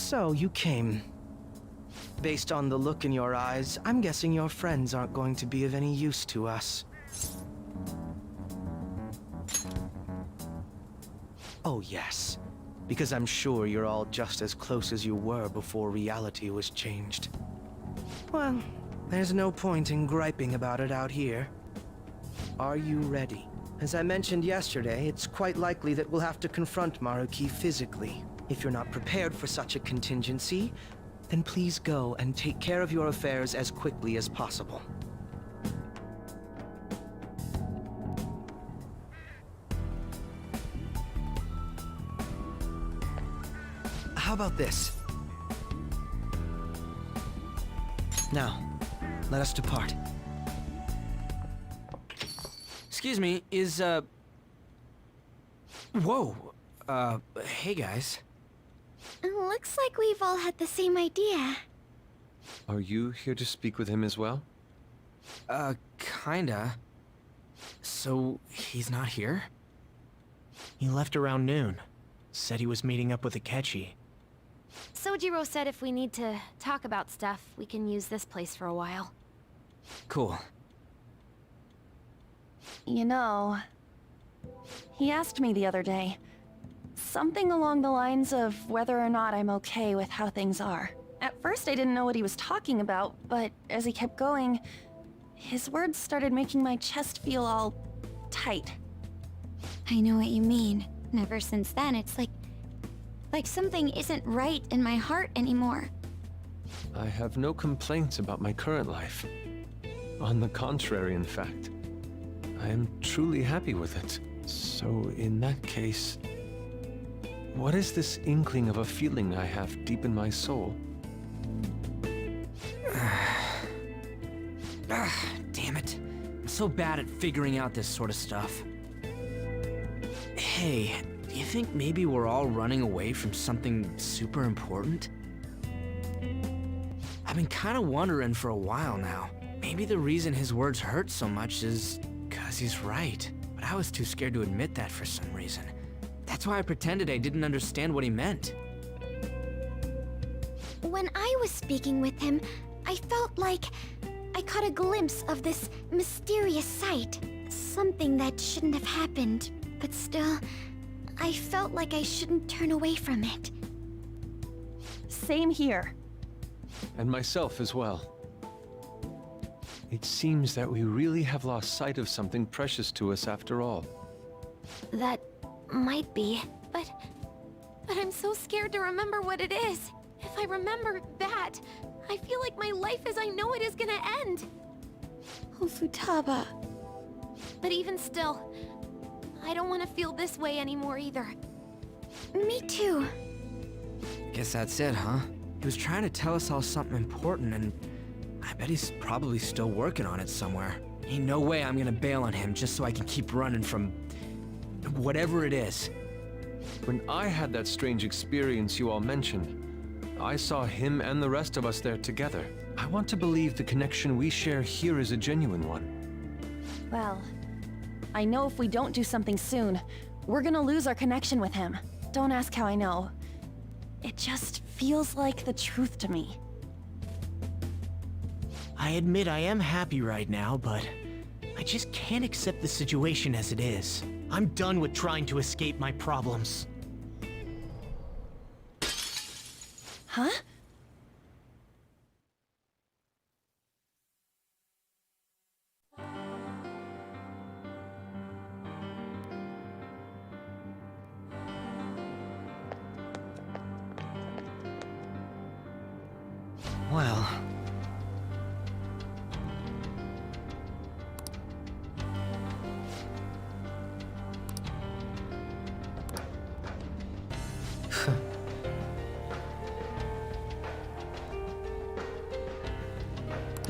So, you came. Based on the look in your eyes, I'm guessing your friends aren't going to be of any use to us. Oh yes, because I'm sure you're all just as close as you were before reality was changed. Well, there's no point in griping about it out here. Are you ready? As I mentioned yesterday, it's quite likely that we'll have to confront Maruki physically. If you're not prepared for such a contingency, then please go and take care of your affairs as quickly as possible. How about this? Now, let us depart. Excuse me, is, Whoa! Hey guys. Looks like we've all had the same idea. Are you here to speak with him as well? Kinda. So, he's not here? He left around noon. Said he was meeting up with Akechi. Sojiro said if we need to talk about stuff, we can use this place for a while. Cool. You know, he asked me the other day. Something along the lines of whether or not I'm okay with how things are. At first I didn't know what he was talking about, but as he kept going, his words started making my chest feel all tight. I know what you mean. And ever since then, it's like something isn't right in my heart anymore. I have no complaints about my current life. On the contrary, in fact. I am truly happy with it. So, in that case, what is this inkling of a feeling I have deep in my soul? Damn it. I'm so bad at figuring out this sort of stuff. Hey, do you think maybe we're all running away from something super important? I've been kinda wondering for a while now. Maybe the reason his words hurt so much is 'cause he's right. But I was too scared to admit that for some reason. That's why I pretended I didn't understand what he meant. When I was speaking with him, I felt like I caught a glimpse of this mysterious sight. Something that shouldn't have happened, but still, I felt like I shouldn't turn away from it. Same here. And myself as well. It seems that we really have lost sight of something precious to us after all. That might be, but I'm so scared to remember what it is. If I remember that, I feel like my life as I know it is gonna end. Oh, Futaba. But even still, I don't want to feel this way anymore either. Me too. Guess that's it, huh? He was trying to tell us all something important, and I bet he's probably still working on it somewhere. Ain't no way I'm gonna bail on him just so I can keep running from whatever it is. When I had that strange experience you all mentioned, I saw him and the rest of us there together. I want to believe the connection we share here is a genuine one. Well, I know if we don't do something soon, we're gonna lose our connection with him. Don't ask how I know. It just feels like the truth to me. I admit I am happy right now, but I just can't accept the situation as it is. I'm done with trying to escape my problems. Huh? Well...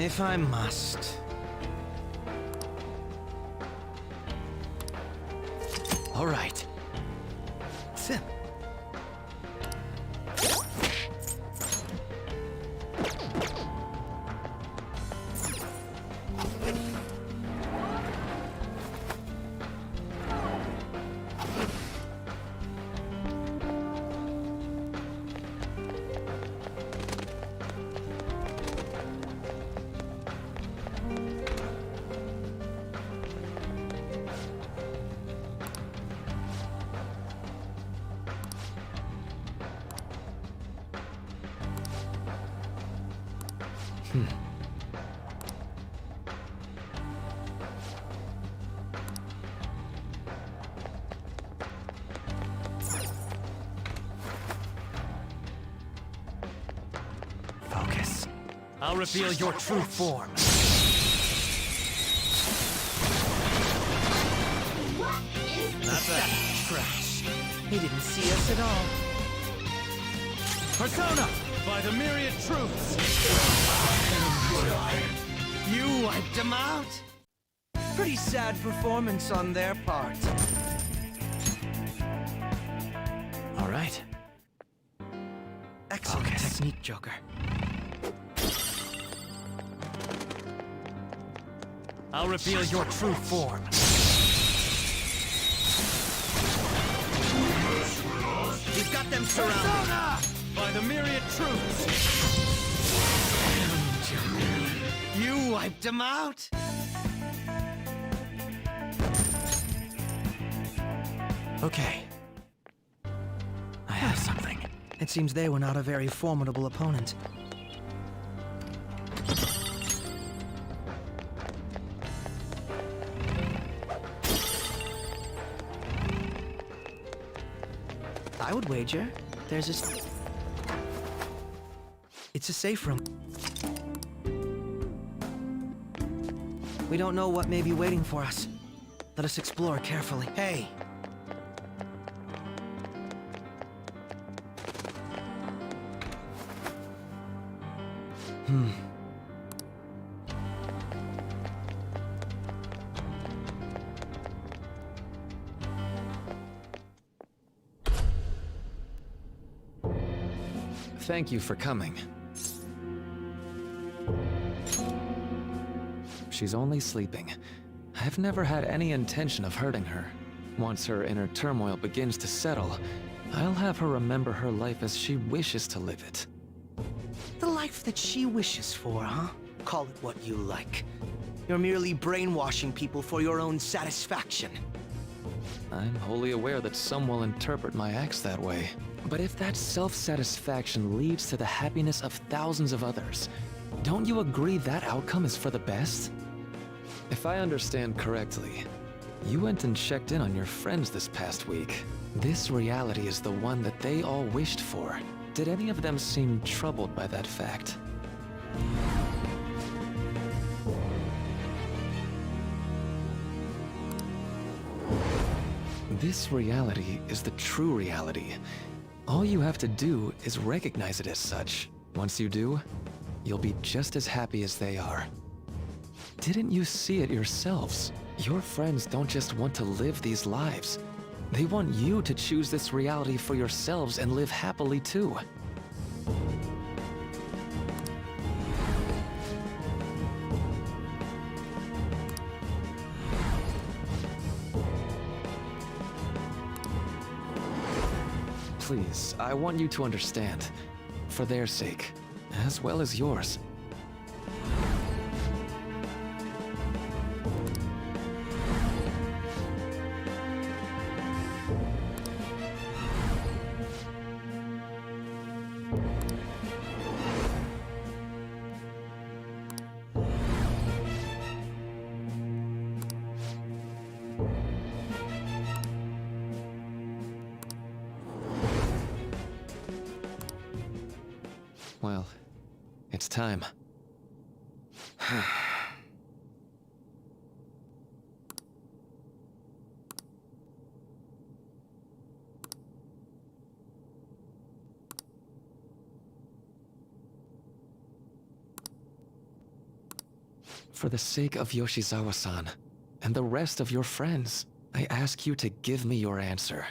If I must. All right. Sip. Focus. I'll reveal your true form. Not that trash. He didn't see us at all. Persona! By the myriad truths! You wiped him out? Pretty sad performance on their part. All right. Excellent technique, Joker. I'll reveal your true form. We've got them surrounded. By the myriad truths. You wiped them out? Okay. I have something. It seems they were not a very formidable opponent. I would wager there's a... It's a safe room. We don't know what may be waiting for us. Let us explore carefully. Hey! Thank you for coming. She's only sleeping. I've never had any intention of hurting her. Once her inner turmoil begins to settle, I'll have her remember her life as she wishes to live it. The life that she wishes for, huh? Call it what you like. You're merely brainwashing people for your own satisfaction. I'm wholly aware that some will interpret my acts that way. But if that self-satisfaction leads to the happiness of thousands of others, don't you agree that outcome is for the best? If I understand correctly, you went and checked in on your friends this past week. This reality is the one that they all wished for. Did any of them seem troubled by that fact? This reality is the true reality. All you have to do is recognize it as such. Once you do, you'll be just as happy as they are. Didn't you see it yourselves? Your friends don't just want to live these lives. They want you to choose this reality for yourselves and live happily too. Please, I want you to understand. For their sake, as well as yours. Well, it's time. For the sake of Yoshizawa-san, and the rest of your friends, I ask you to give me your answer.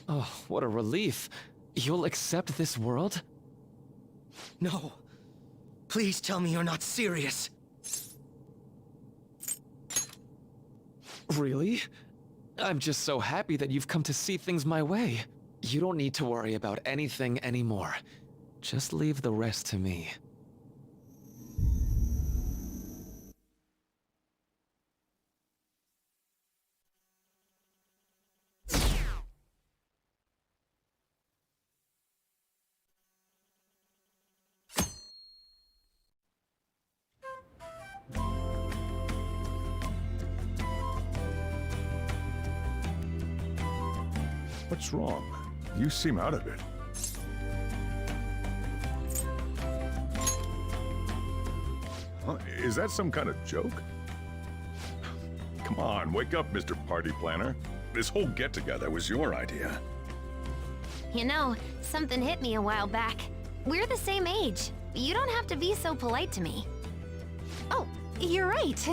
Oh, what a relief. You'll accept this world? No. Please tell me you're not serious. Really? I'm just so happy that you've come to see things my way. You don't need to worry about anything anymore. Just leave the rest to me. What's wrong? You seem out of it. Huh? Is that some kind of joke? Come on, wake up, Mr. Party Planner. This whole get-together was your idea. You know, something hit me a while back. We're the same age. You don't have to be so polite to me. Oh, you're right.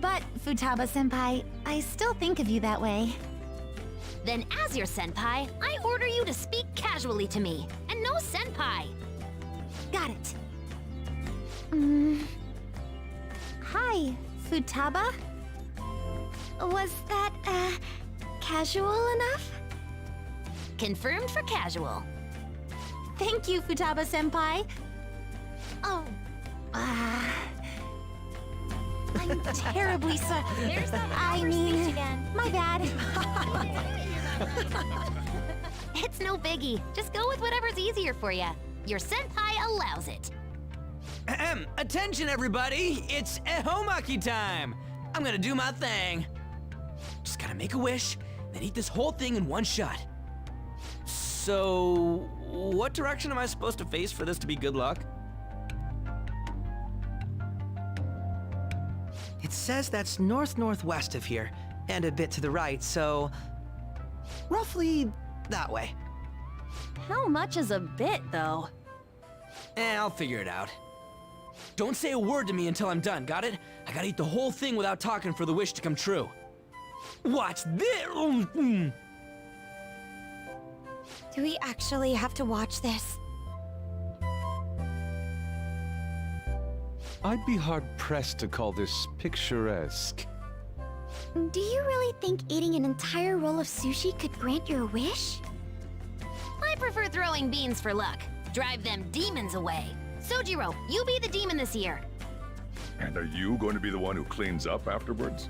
But, Futaba-senpai, I still think of you that way. Then as your senpai, I order you to speak casually to me, and no senpai. Got it. Hi, Futaba? Was that, casual enough? Confirmed for casual. Thank you, Futaba-senpai. Oh, I'm terribly sorry. There's that I mean, my bad. It's no biggie. Just go with whatever's easier for you. Your senpai allows it. Ahem. Attention, everybody! It's ehomaki time! I'm gonna do my thing. Just gotta make a wish, then eat this whole thing in one shot. So, what direction am I supposed to face for this to be good luck? It says that's north-northwest of here, and a bit to the right, so... roughly that way. How much is a bit, though? I'll figure it out. Don't say a word to me until I'm done, got it? I gotta eat the whole thing without talking for the wish to come true. Watch this! Do we actually have to watch this? I'd be hard-pressed to call this picturesque. Do you really think eating an entire roll of sushi could grant your wish? I prefer throwing beans for luck. Drive them demons away. Sojiro, you be the demon this year. And are you going to be the one who cleans up afterwards?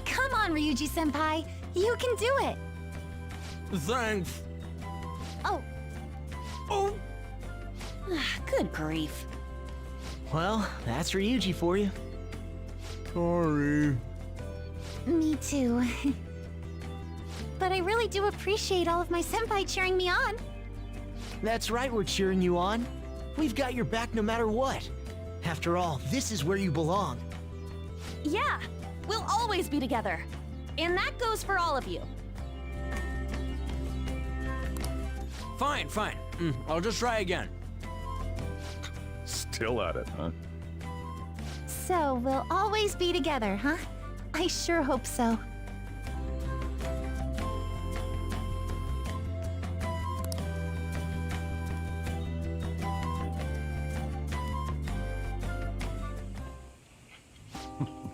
Come on, Ryuji-senpai. You can do it. Thanks. Oh, Oh! Good grief. Well, that's Ryuji for you. Sorry. me too. But I really do appreciate all of my senpai cheering me on. That's right, we're cheering you on. We've got your back no matter what. After all, this is where you belong. Yeah, we'll always be together. And that goes for all of you. Fine, fine. I'll just try again. Still at it, huh? So we'll always be together, huh? I sure hope so.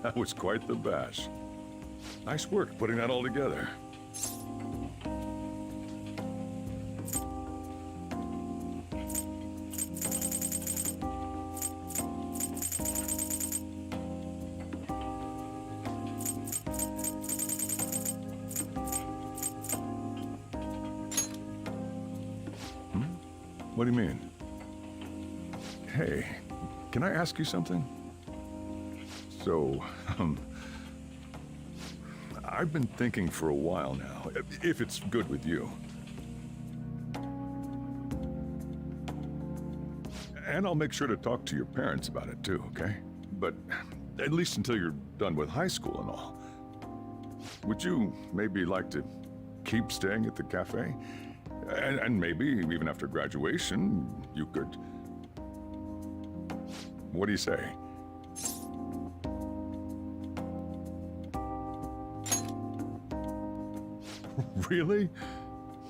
That was quite the bash. Nice work putting that all together. What do you mean? Hey, can I ask you something? So, I've been thinking for a while now, if it's good with you. And I'll make sure to talk to your parents about it too, okay? But at least until you're done with high school and all. Would you maybe like to keep staying at the cafe? And maybe even after graduation, you could... What do you say? Really?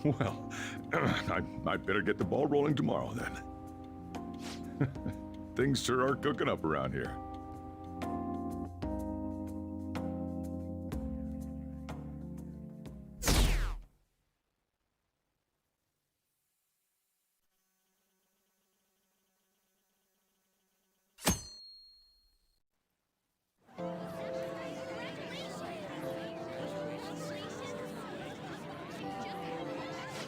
Well, I better get the ball rolling tomorrow then. Things sure are cooking up around here.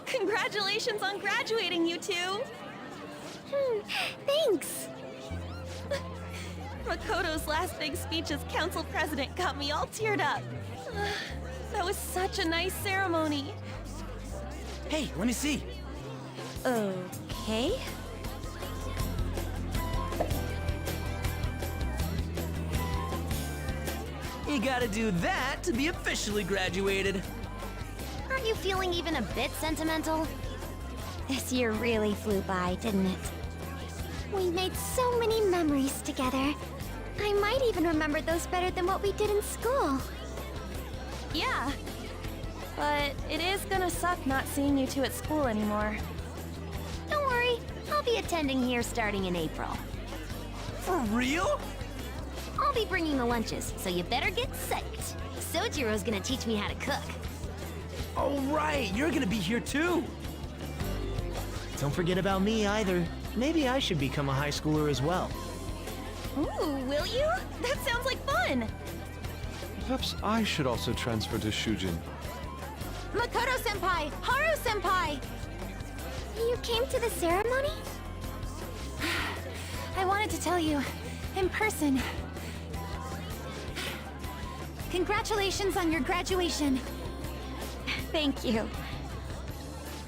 Congratulations on graduating, you two! Thanks. Makoto's last big speech as council president got me all teared up. That was such a nice ceremony. Hey, let me see. Okay. You gotta do that to be officially graduated. Aren't you feeling even a bit sentimental? This year really flew by, didn't it? We made so many memories together. I might even remember those better than what we did in school. Yeah. But it is gonna suck not seeing you two at school anymore. Don't worry, I'll be attending here starting in April. For real? I'll be bringing the lunches, so you better get psyched. Sojiro's gonna teach me how to cook. Oh, right, you're gonna be here too. Don't forget about me either. Maybe I should become a high schooler as well. Ooh, will you? That sounds like fun! Perhaps I should also transfer to Shujin. Makoto-senpai! Haru-senpai! You came to the ceremony? I wanted to tell you, in person. Congratulations on your graduation. Thank you.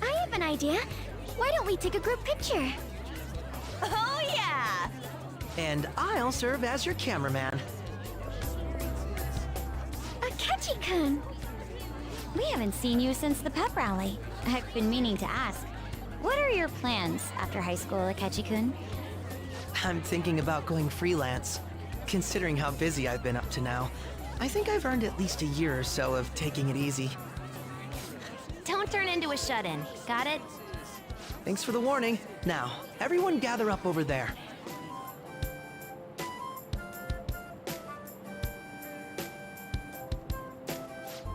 I have an idea. Why don't we take a group picture? Oh yeah! And I'll serve as your cameraman. Akechi-kun! We haven't seen you since the pep rally. I've been meaning to ask. What are your plans after high school, Akechi-kun? I'm thinking about going freelance. Considering how busy I've been up to now, I think I've earned at least a year or so of taking it easy. Don't turn into a shut-in. Got it? Thanks for the warning. Now, everyone gather up over there.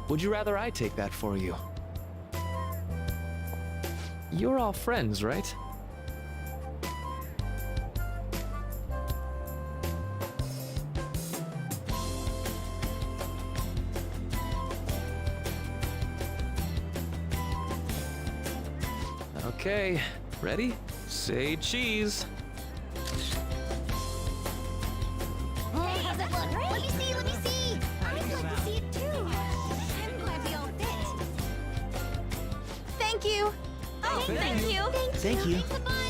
Would you rather I take that for you? You're all friends, right? Okay, ready? Say cheese. Hey, how's it look? Let me see, let me see! I'd like to see it too! I'm glad we all fit. Thank you! Oh, thank you! Thank you. Thanks a bunch!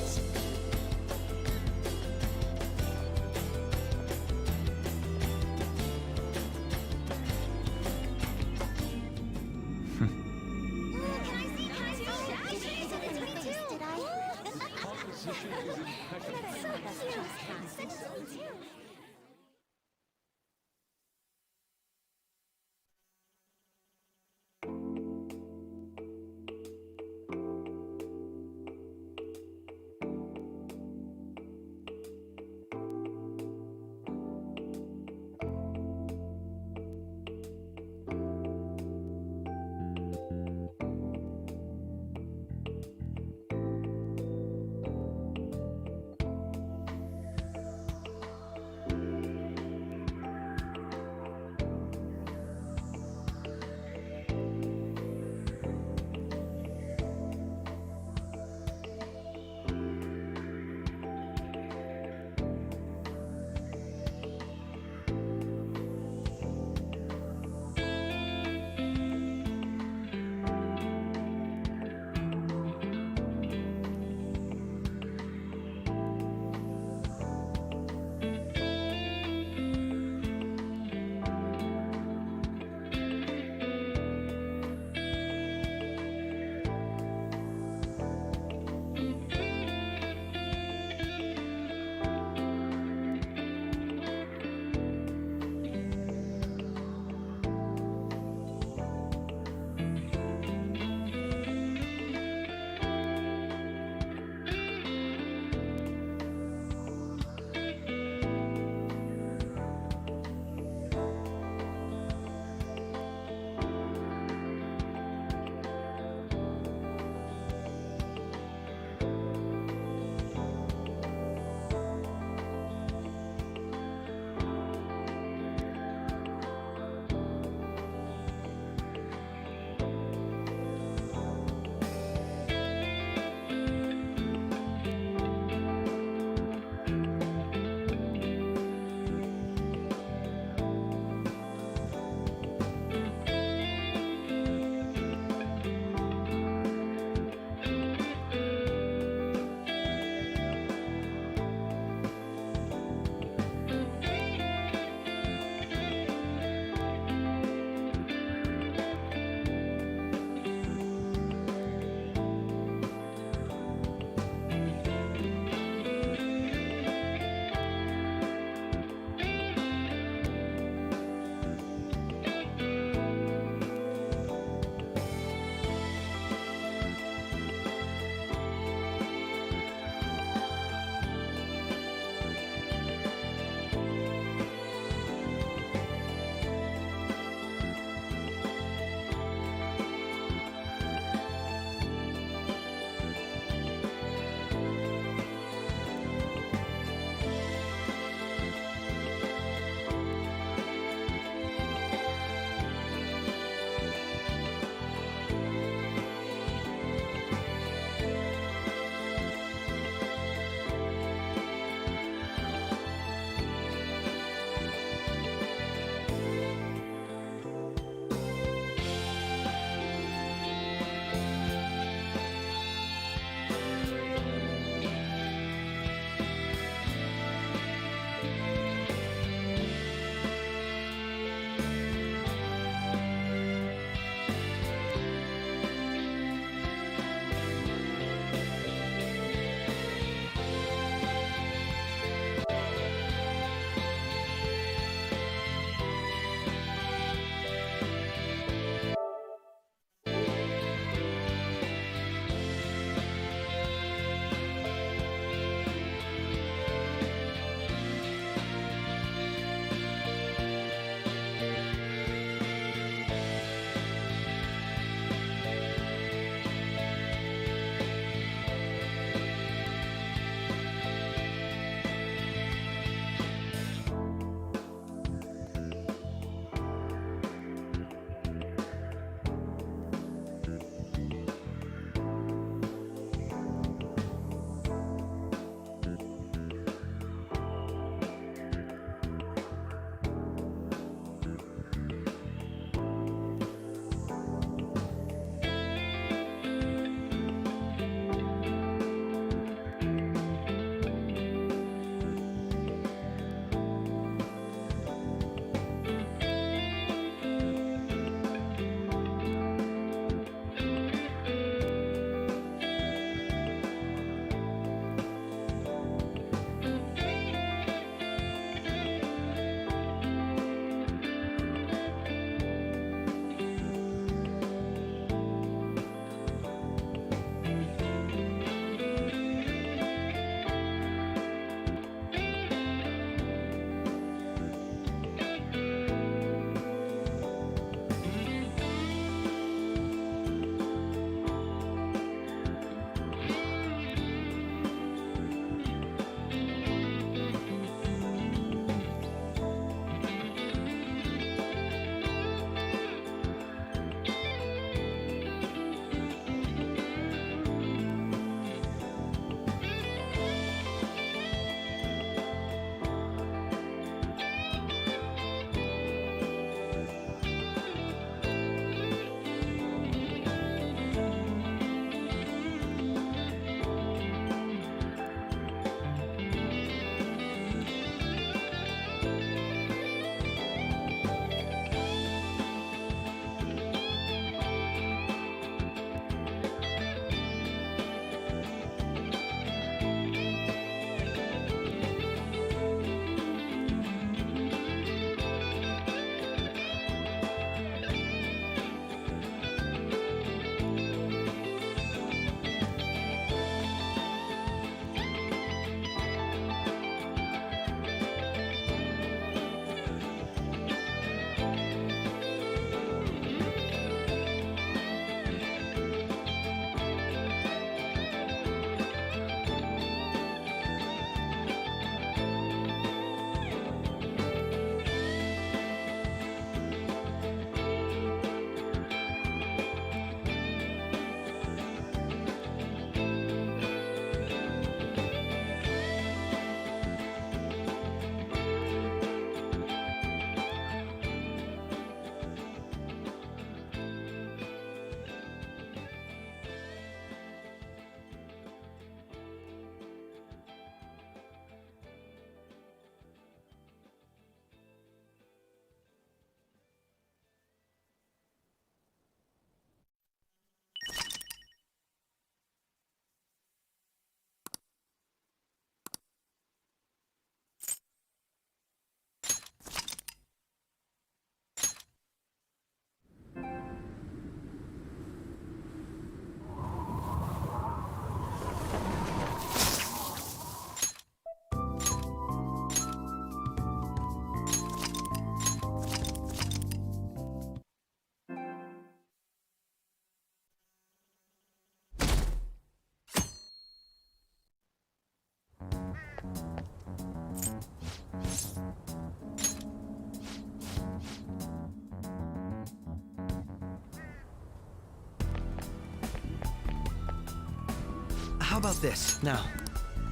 How about this? Now,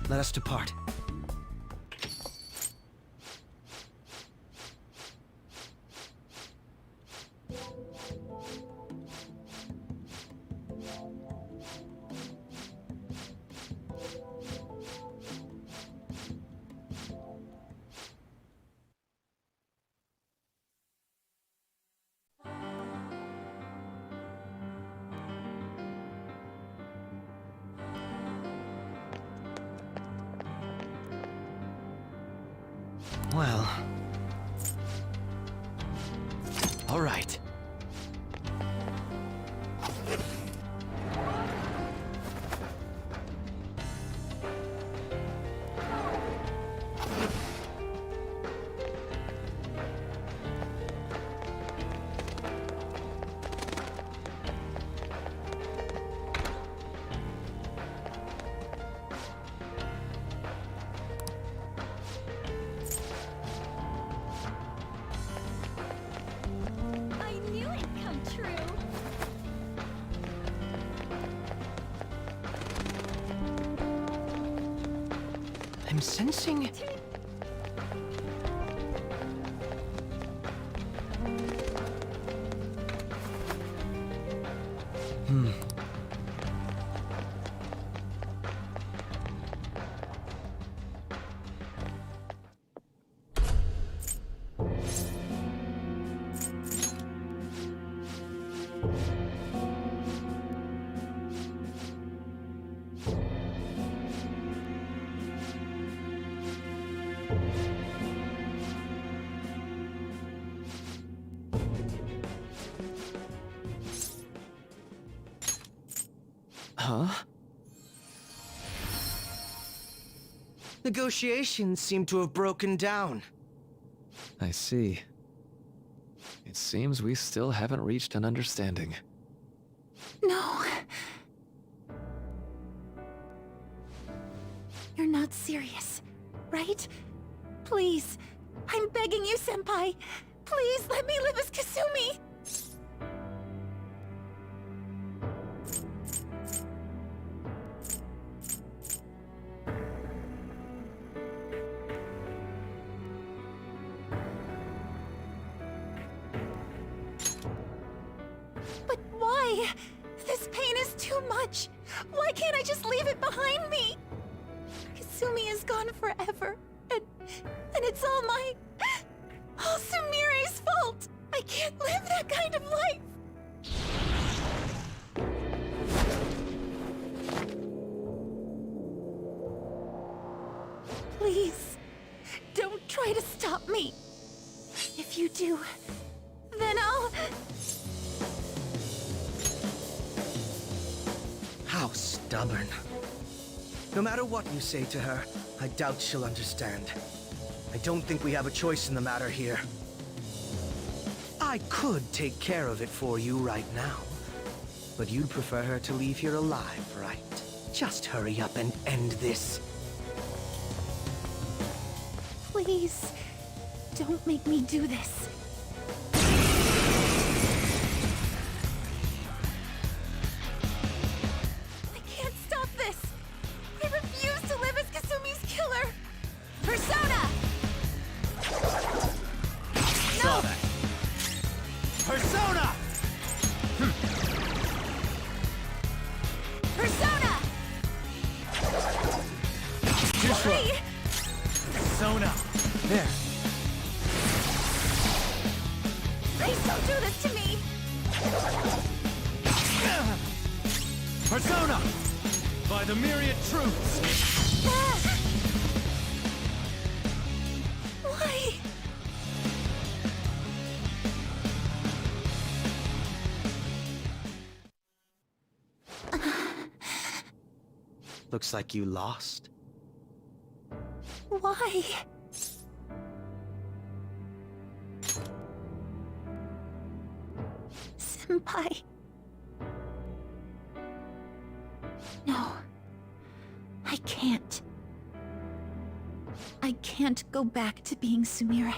let us depart. Well... all right. I knew it'd come true. I'm sensing... Huh? Negotiations seem to have broken down. I see. It seems we still haven't reached an understanding. No. You're not serious, right? Please. I'm begging you, Senpai. Please let me live as Kasumi. But why? This pain is too much. Why can't I just leave it behind me? Kasumi is gone forever, and it's all Sumire's fault. I can't live that kind of life. Please, don't try to stop me. If you do, then I'll... How stubborn. No matter what you say to her, I doubt she'll understand. I don't think we have a choice in the matter here. I could take care of it for you right now. But you'd prefer her to leave here alive, right? Just hurry up and end this. Please, don't make me do this. I can't stop this. I refuse to live as Kasumi's killer. Persona! No! Persona! Persona! Why? Persona! There. Please don't do this to me! Persona! By the myriad truths! Ah! Why? Looks like you lost. Why? Senpai. No. I can't. I can't go back to being Sumire.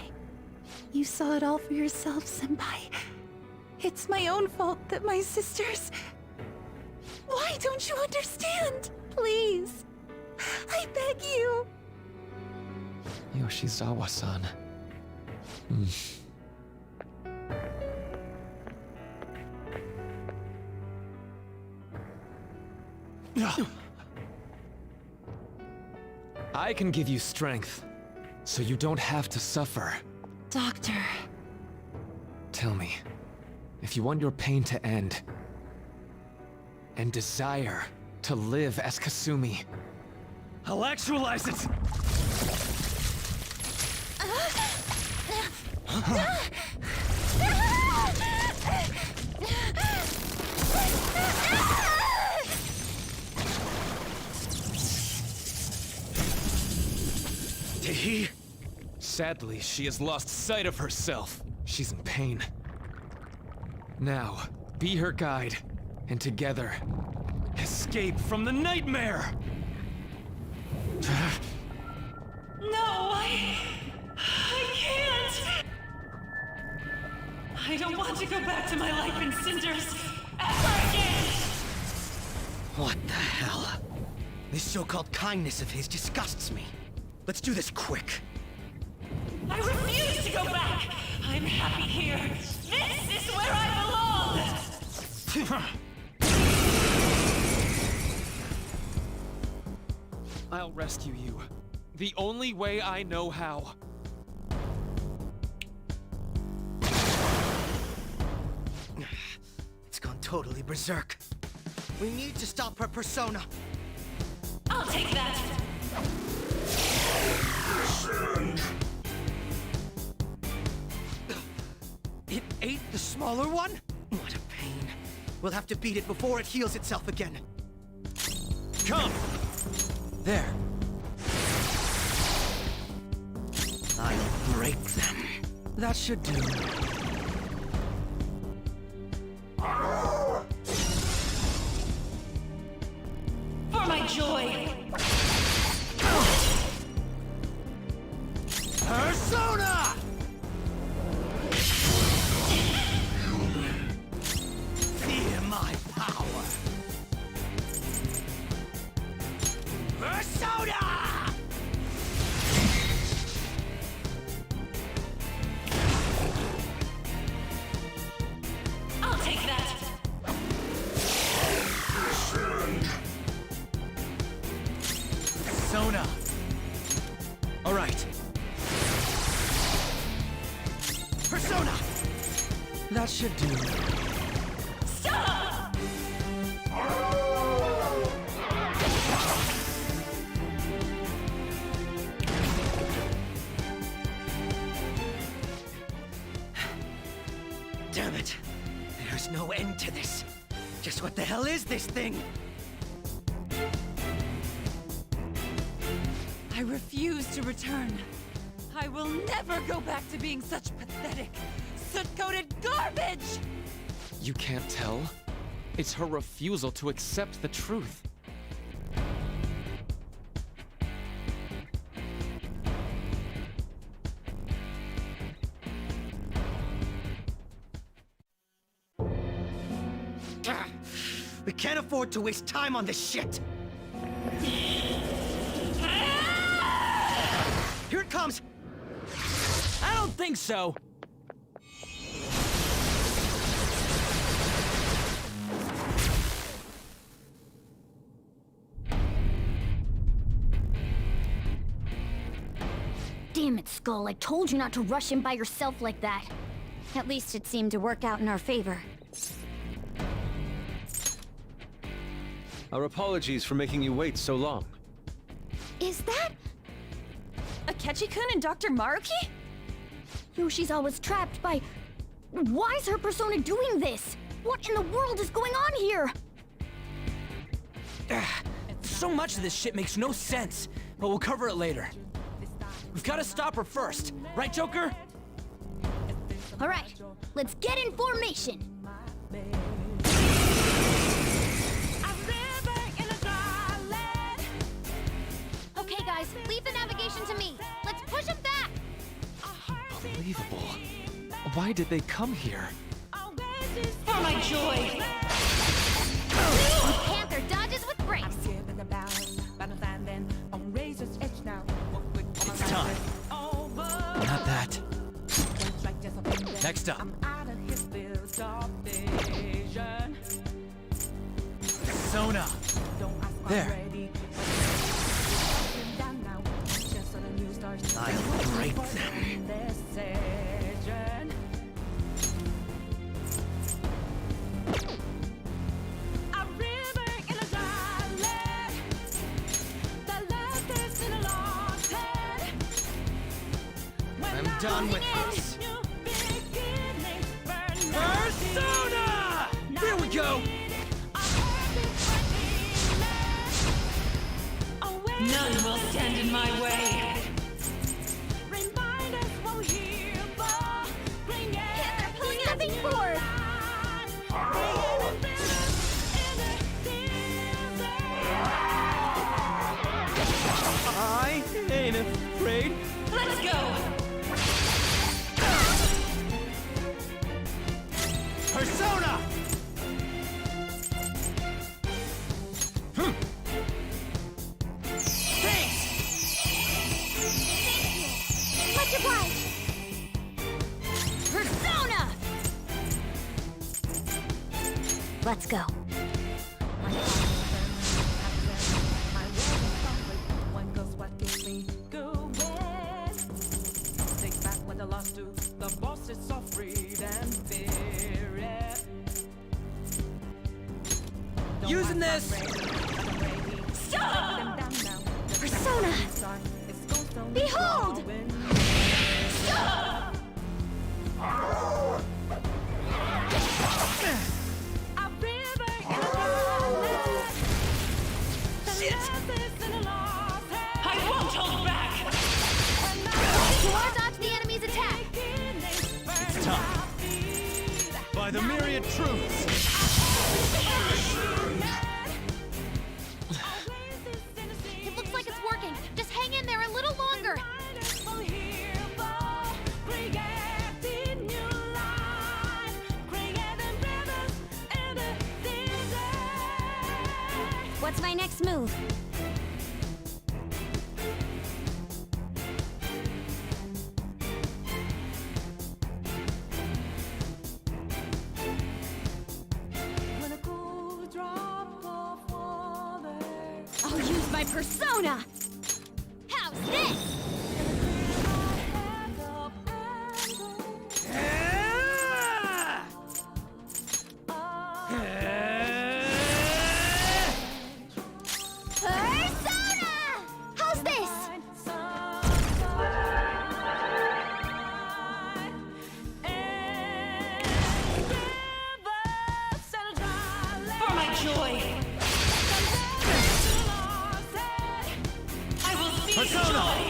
You saw it all for yourself, Senpai. It's my own fault that my sisters... Why don't you understand? please. I beg you. Yoshizawa-san. I can give you strength, so you don't have to suffer. Doctor. Tell me, if you want your pain to end, and desire to live as Kasumi, I'll actualize it! Tehi? Sadly, she has lost sight of herself. She's in pain. Now, be her guide, and together, escape from the nightmare! No, I can't. I don't want to go back to my life in cinders ever again. What the hell? This so-called kindness of his disgusts me. Let's do this quick. I refuse to go back. I'm happy here. This is where I belong. I'll rescue you. The only way I know how. It's gone totally berserk. We need to stop her persona. I'll take that. It ate the smaller one? What a pain. We'll have to beat it before it heals itself again. Come! There. I'll break them. That should do. For my joy. Persona! Fear my power. Persona! I'll take that. Persona. All right. Persona! That should do. Stop! Damn it. There's no end to this. Just what the hell is this thing? I refuse to return. I will never go back to being such pathetic, soot-coated garbage! You can't tell? It's her refusal to accept the truth. We can't afford to waste time on this shit. Here it comes. I don't think so. Damn it, Skull. I told you not to rush in by yourself like that. At least it seemed to work out in our favor. Our apologies for making you wait so long. Is that... Akechi-kun and Dr. Maruki? Yoshi's always trapped by... Why is her persona doing this? What in the world is going on here? So much of this shit makes no sense, but we'll cover it later. We've got to stop her first, right, Joker? All right, let's get in formation. Okay, guys, leave the navigation to me. Let's push him back. Unbelievable. Why did they come here? For my joy. Panther dodges with grace. Next up. Persona. There. I'll break them. I'm done with this. Persona! Here we go! None will stand in my way. They're pulling nothing forward! I ain't afraid. Let's go! Persona! Much obliged! Persona! Let's go. Using this! Stop! Persona! Behold! Stop! I won't hold back! Or dodge the enemy's attack! It's tough. By the myriad truths. It looks like it's working. Just hang in there a little longer. What's my next move? I'll use my persona! How's this? Persona! How's this? For my joy! I will seize Persona! joy!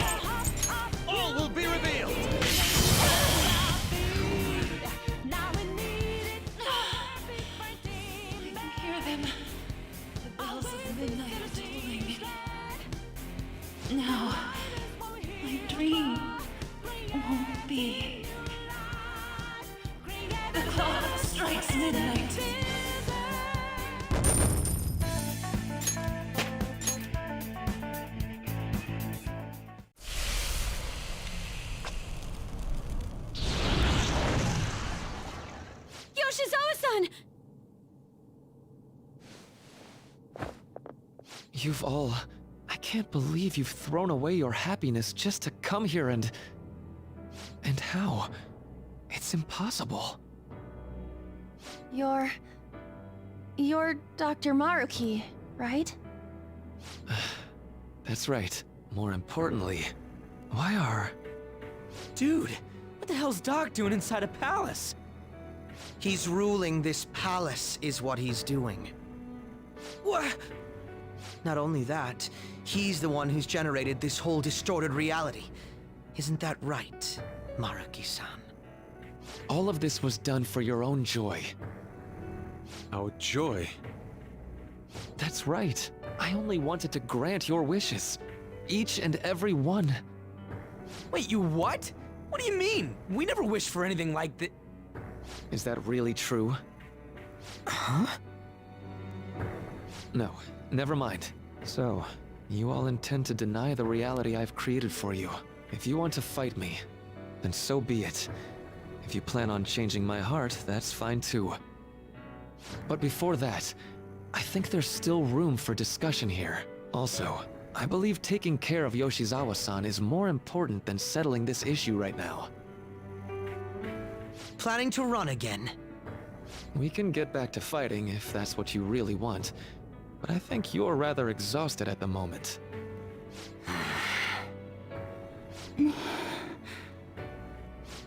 All will be revealed. I can hear them. The bells of midnight are tolling. Now, my dream won't be. The clock strikes midnight. Yoshizawa-san! You've all... I can't believe you've thrown away your happiness just to come here and... And how? It's impossible. You're Dr. Maruki, right? That's right. More importantly, why are... Dude, what the hell's Doc doing inside a palace? He's ruling this palace, is what he's doing. What? Not only that, he's the one who's generated this whole distorted reality. Isn't that right, Maruki-san? All of this was done for your own joy. Our joy. That's right. I only wanted to grant your wishes. Each and every one. Wait, you what? What do you mean? We never wished for anything like that. Is that really true? Huh? No, never mind. So, you all intend to deny the reality I've created for you. If you want to fight me, then so be it. If you plan on changing my heart, that's fine too. But before that, I think there's still room for discussion here. Also, I believe taking care of Yoshizawa-san is more important than settling this issue right now. Planning to run again? We can get back to fighting if that's what you really want, but I think you're rather exhausted at the moment.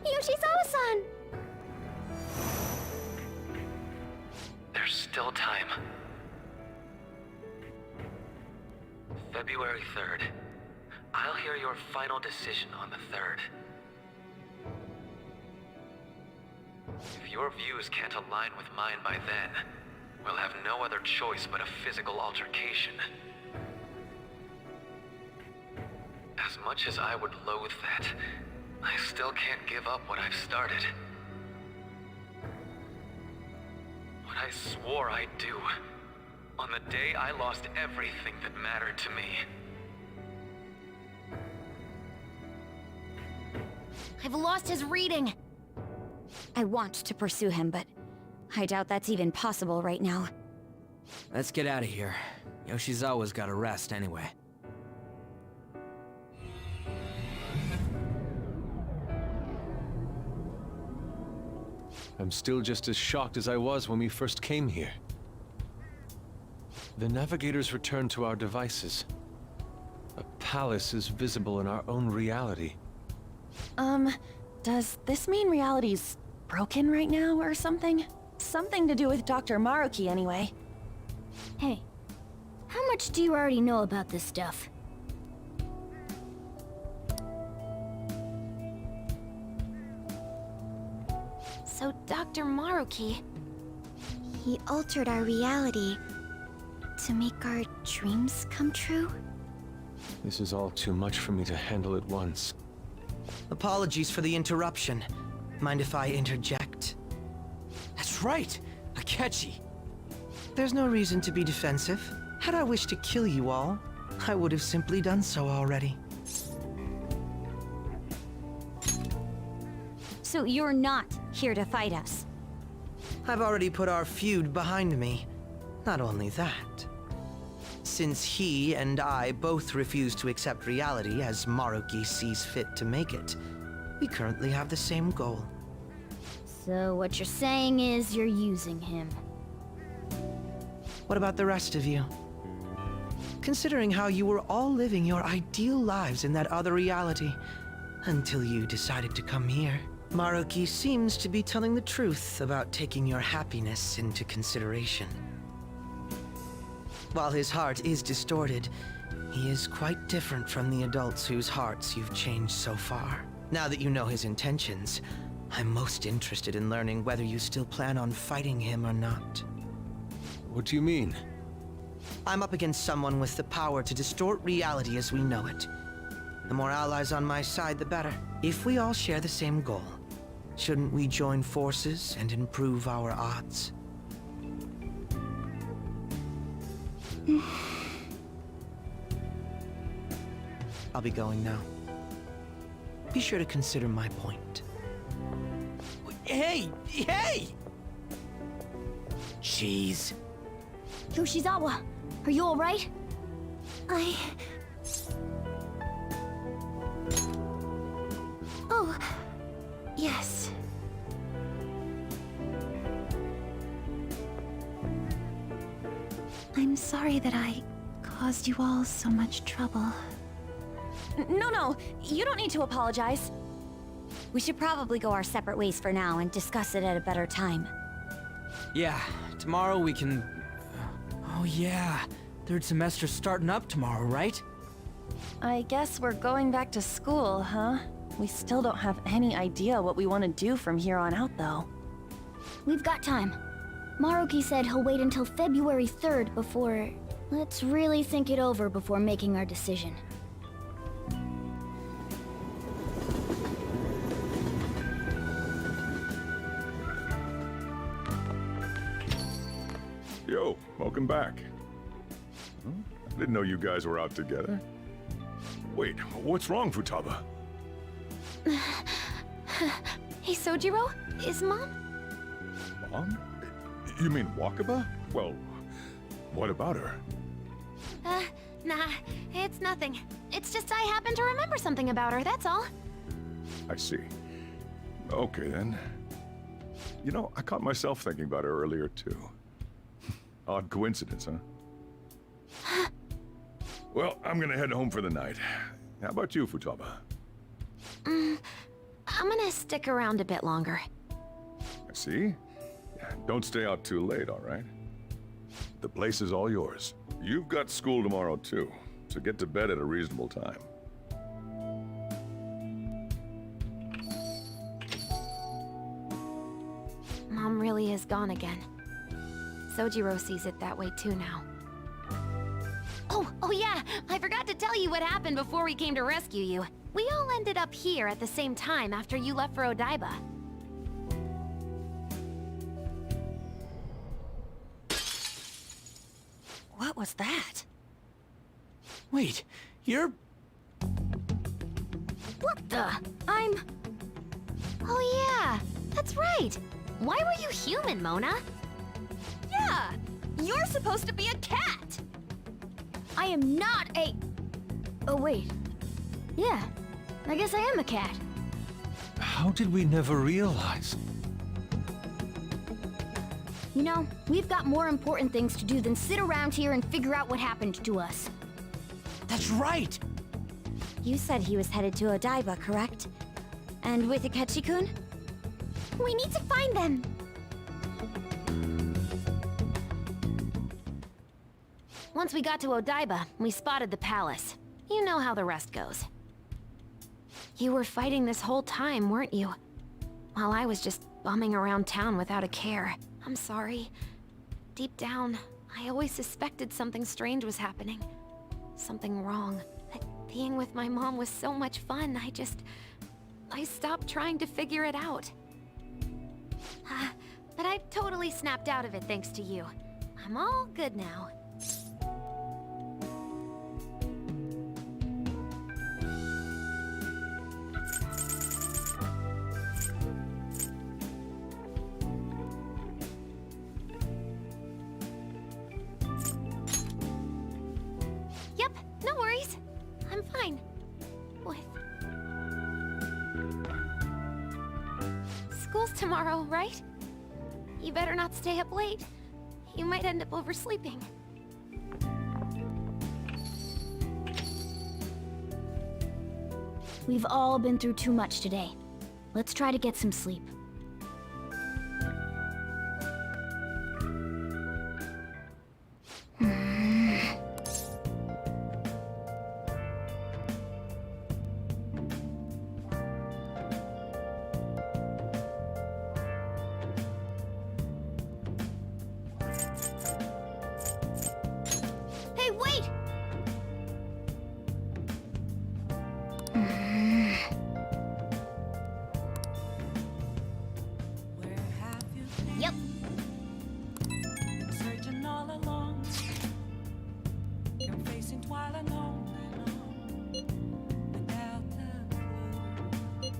Yoshizawa-san! There's still time. February 3rd. I'll hear your final decision on the 3rd. If your views can't align with mine by then, we'll have no other choice but a physical altercation. As much as I would loathe that, I still can't give up what I've started. What I swore I'd do, on the day I lost everything that mattered to me. I've lost his reading. I want to pursue him, but I doubt that's even possible right now. Let's get out of here. Yoshizawa's gotta rest anyway. I'm still just as shocked as I was when we first came here. The navigators returned to our devices. A palace is visible in our own reality. Does this mean reality's broken right now or something? Something to do with Dr. Maruki anyway. Hey, how much do you already know about this stuff? So Dr. Maruki... He altered our reality to make our dreams come true? This is all too much for me to handle at once. Apologies for the interruption. Mind if I interject? That's right! Akechi! There's no reason to be defensive. Had I wished to kill you all, I would have simply done so already. So you're not here to fight us? I've already put our feud behind me. Not only that. Since he and I both refuse to accept reality as Maruki sees fit to make it, we currently have the same goal. So what you're saying is you're using him. What about the rest of you? Considering how you were all living your ideal lives in that other reality, until you decided to come here. Maruki seems to be telling the truth about taking your happiness into consideration. While his heart is distorted, he is quite different from the adults whose hearts you've changed so far. Now that you know his intentions, I'm most interested in learning whether you still plan on fighting him or not. What do you mean? I'm up against someone with the power to distort reality as we know it. The more allies on my side, the better. If we all share the same goal, shouldn't we join forces and improve our odds? I'll be going now. Be sure to consider my point. Hey! Hey! Jeez. Yoshizawa, are you alright? Oh, yes. I'm sorry that I caused you all so much trouble. No, you don't need to apologize. We should probably go our separate ways for now and discuss it at a better time. Yeah, tomorrow we can... Oh yeah, third semester's starting up tomorrow, right? I guess we're going back to school, huh? We still don't have any idea what we want to do from here on out, though. We've got time. Maruki said he'll wait until February 3rd before... Let's really think it over before making our decision. Yo, welcome back. Huh? I didn't know you guys were out together. Wait, what's wrong, Futaba? Hey, Sojiro, is Mom? Mom? You mean Wakaba? Well, what about her? Nah, it's nothing. It's just I happen to remember something about her, that's all. I see. Okay, then. You know, I caught myself thinking about her earlier, too. Odd coincidence, huh? Well, I'm gonna head home for the night. How about you, Futaba? I'm gonna stick around a bit longer. I see. Don't stay out too late, all right? The place is all yours. You've got school tomorrow, too, so get to bed at a reasonable time. Mom really is gone again. Sojiro sees it that way too now. Oh yeah, I forgot to tell you what happened before we came to rescue you. We all ended up here at the same time after you left for Odaiba. What was that? Wait, you're... What the? Oh yeah, that's right. Why were you human, Mona? Yeah! You're supposed to be a cat! I am not a... Oh wait. Yeah, I guess I am a cat. How did we never realize? You know, we've got more important things to do than sit around here and figure out what happened to us. That's right! You said he was headed to Odaiba, correct? And with Akechi-kun? We need to find them! Once we got to Odaiba, we spotted the palace. You know how the rest goes. You were fighting this whole time, weren't you? While I was just bumming around town without a care. I'm sorry. Deep down, I always suspected something strange was happening. Something wrong. That being with my mom was so much fun, I stopped trying to figure it out. But I've totally snapped out of it thanks to you. I'm all good now. Yep, no worries. I'm fine. With... School's tomorrow, right? You better not stay up late. You might end up oversleeping. We've all been through too much today. Let's try to get some sleep. Hey, wait! Yep. Searching all along, you're facing twilight alone without a clue,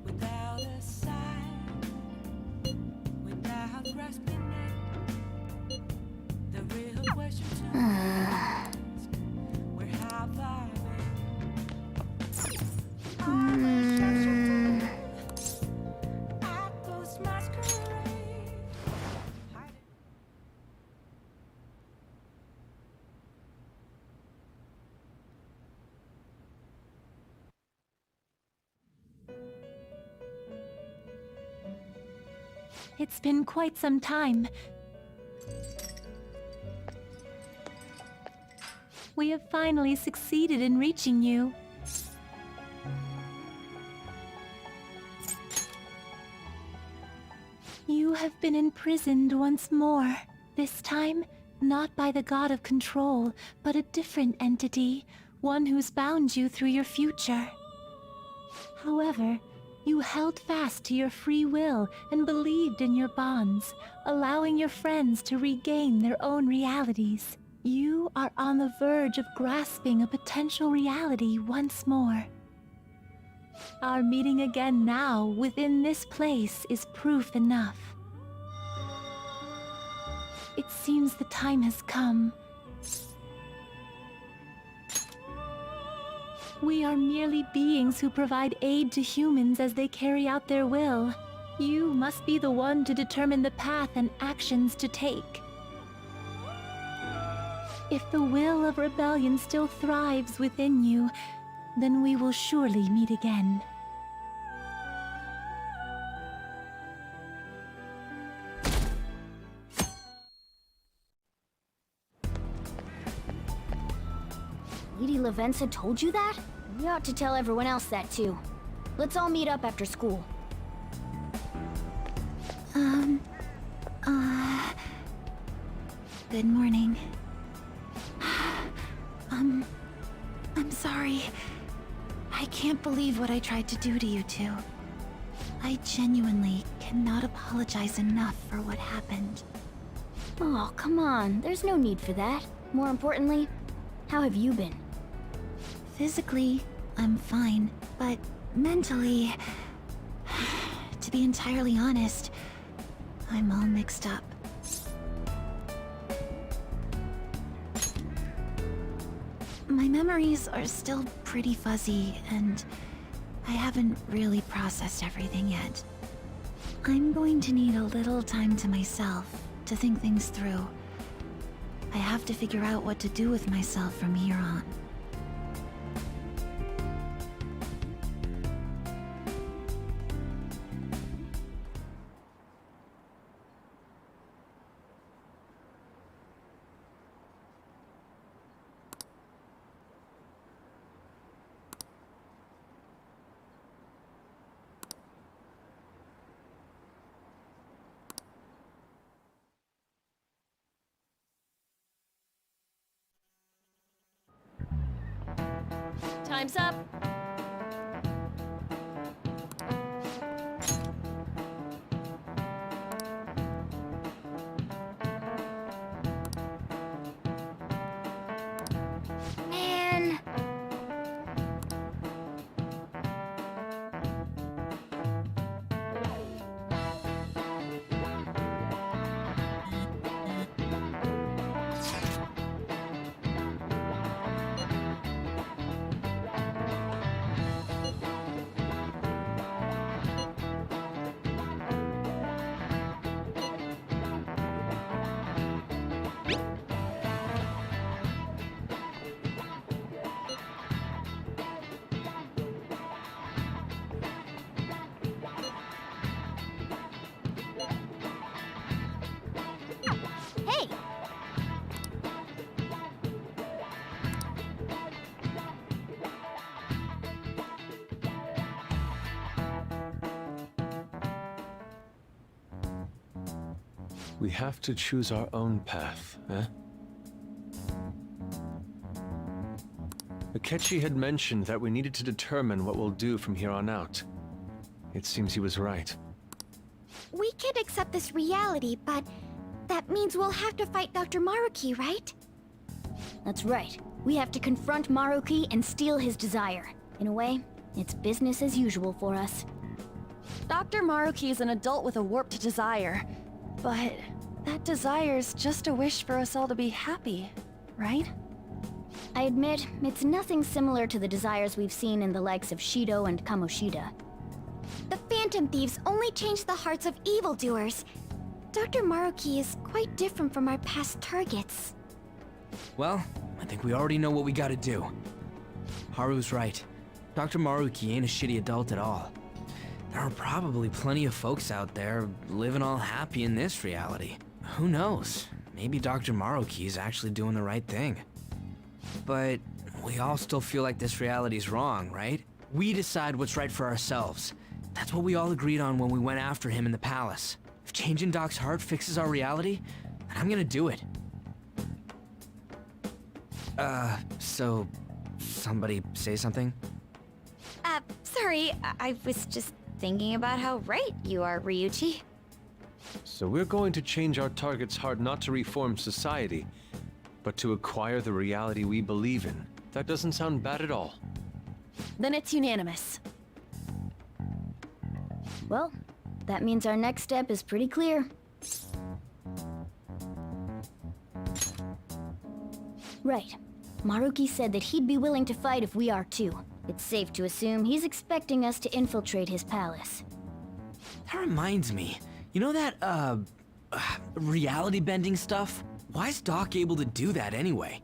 without a sign, without grasping it. The real question to ask, where have I been? I close masquerade. It's been quite some time. We have finally succeeded in reaching you. You have been imprisoned once more. This time, not by the god of control, but a different entity, one who's bound you through your future. However, you held fast to your free will and believed in your bonds, allowing your friends to regain their own realities. You are on the verge of grasping a potential reality once more. Our meeting again now within this place is proof enough. It seems the time has come. We are merely beings who provide aid to humans as they carry out their will. You must be the one to determine the path and actions to take. If the will of rebellion still thrives within you, then we will surely meet again. Lady Lavenza told you that? We ought to tell everyone else that too. Let's all meet up after school. Good morning. I'm sorry. I can't believe what I tried to do to you two. I genuinely cannot apologize enough for what happened. Oh, come on. There's no need for that. More importantly, how have you been? Physically, I'm fine, but mentally, to be entirely honest, I'm all mixed up. My memories are still pretty fuzzy, and I haven't really processed everything yet. I'm going to need a little time to myself to think things through. I have to figure out what to do with myself from here on. Time's up. Man. Hey! We have to choose our own path, eh? Akechi had mentioned that we needed to determine what we'll do from here on out. It seems he was right. We can't accept this reality, but that means we'll have to fight Dr. Maruki, right? That's right. We have to confront Maruki and steal his desire. In a way, it's business as usual for us. Dr. Maruki is an adult with a warped desire. But that desire's just a wish for us all to be happy, right? I admit, it's nothing similar to the desires we've seen in the likes of Shido and Kamoshida. The Phantom Thieves only change the hearts of evildoers. Dr. Maruki is quite different from our past targets. Well, I think we already know what we gotta do. Haru's right. Dr. Maruki ain't a shitty adult at all. There are probably plenty of folks out there living all happy in this reality. Who knows? Maybe Dr. Maruki is actually doing the right thing. But we all still feel like this reality's wrong, right? We decide what's right for ourselves. That's what we all agreed on when we went after him in the palace. If changing Doc's heart fixes our reality, then I'm gonna do it. So somebody say something? Sorry, I was just thinking about how right you are, Ryuichi. So we're going to change our target's heart not to reform society, but to acquire the reality we believe in. That doesn't sound bad at all. Then it's unanimous. Well, that means our next step is pretty clear. Right. Maruki said that he'd be willing to fight if we are too. It's safe to assume he's expecting us to infiltrate his palace. That reminds me. You know that, reality bending stuff? Why is Doc able to do that anyway?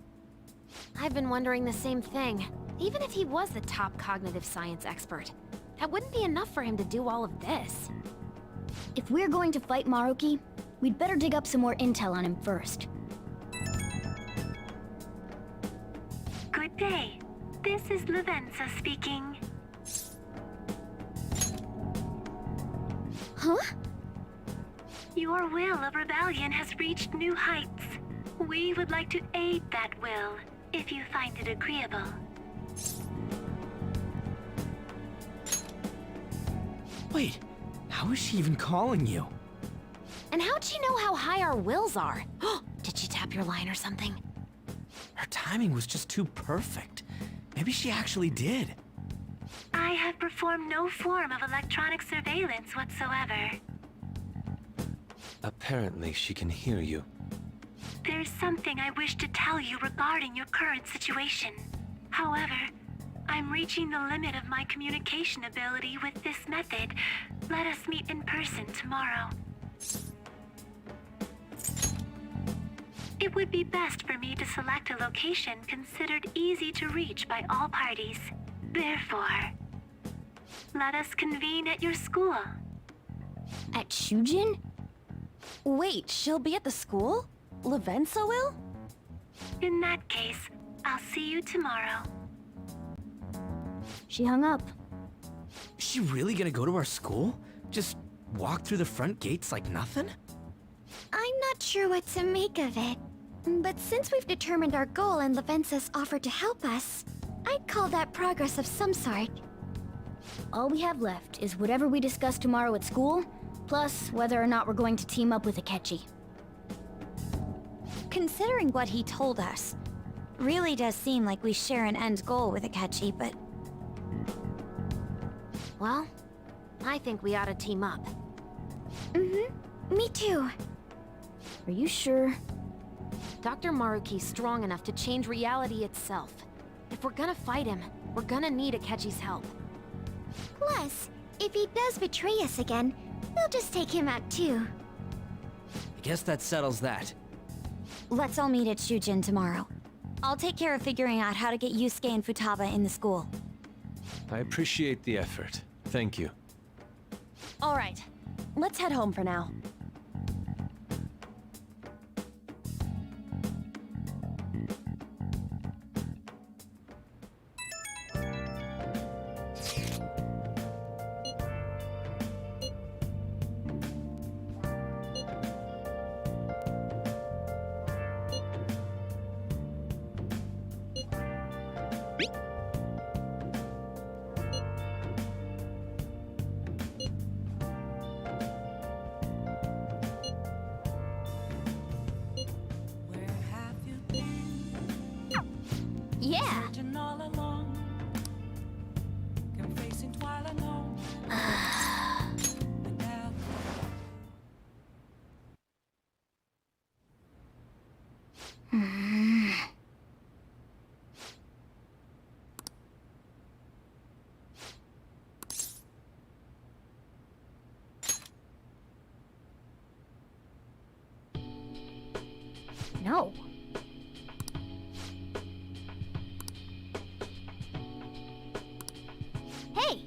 I've been wondering the same thing. Even if he was the top cognitive science expert, that wouldn't be enough for him to do all of this. If we're going to fight Maruki, we'd better dig up some more intel on him first. Good day. This is Lavenza speaking. Huh? Your will of rebellion has reached new heights. We would like to aid that will, if you find it agreeable. Wait, how is she even calling you? And how'd she know how high our wills are? Did she tap your line or something? Her timing was just too perfect. Maybe she actually did. I have performed no form of electronic surveillance whatsoever. Apparently, she can hear you. There's something I wish to tell you regarding your current situation. However, I'm reaching the limit of my communication ability with this method. Let us meet in person tomorrow. It would be best for me to select a location considered easy to reach by all parties. Therefore, let us convene at your school. At Shujin? Wait, she'll be at the school? Lavenza will? In that case, I'll see you tomorrow. She hung up. Is she really gonna go to our school? Just walk through the front gates like nothing? I'm not sure what to make of it. But since we've determined our goal and Lavenza's offered to help us, I'd call that progress of some sort. All we have left is whatever we discuss tomorrow at school, plus whether or not we're going to team up with Akechi. Considering what he told us, really does seem like we share an end goal with Akechi, but Well, I think we ought to team up. Me too. Are you sure? Dr. Maruki's strong enough to change reality itself. If we're gonna fight him, we're gonna need Akechi's help. Plus, if he does betray us again, we'll just take him out too. I guess that settles that. let's all meet at Shujin tomorrow. I'll take care of figuring out how to get Yusuke and Futaba in the school. I appreciate the effort. Thank you. All right, let's head home for now. Yeah. No. Hey!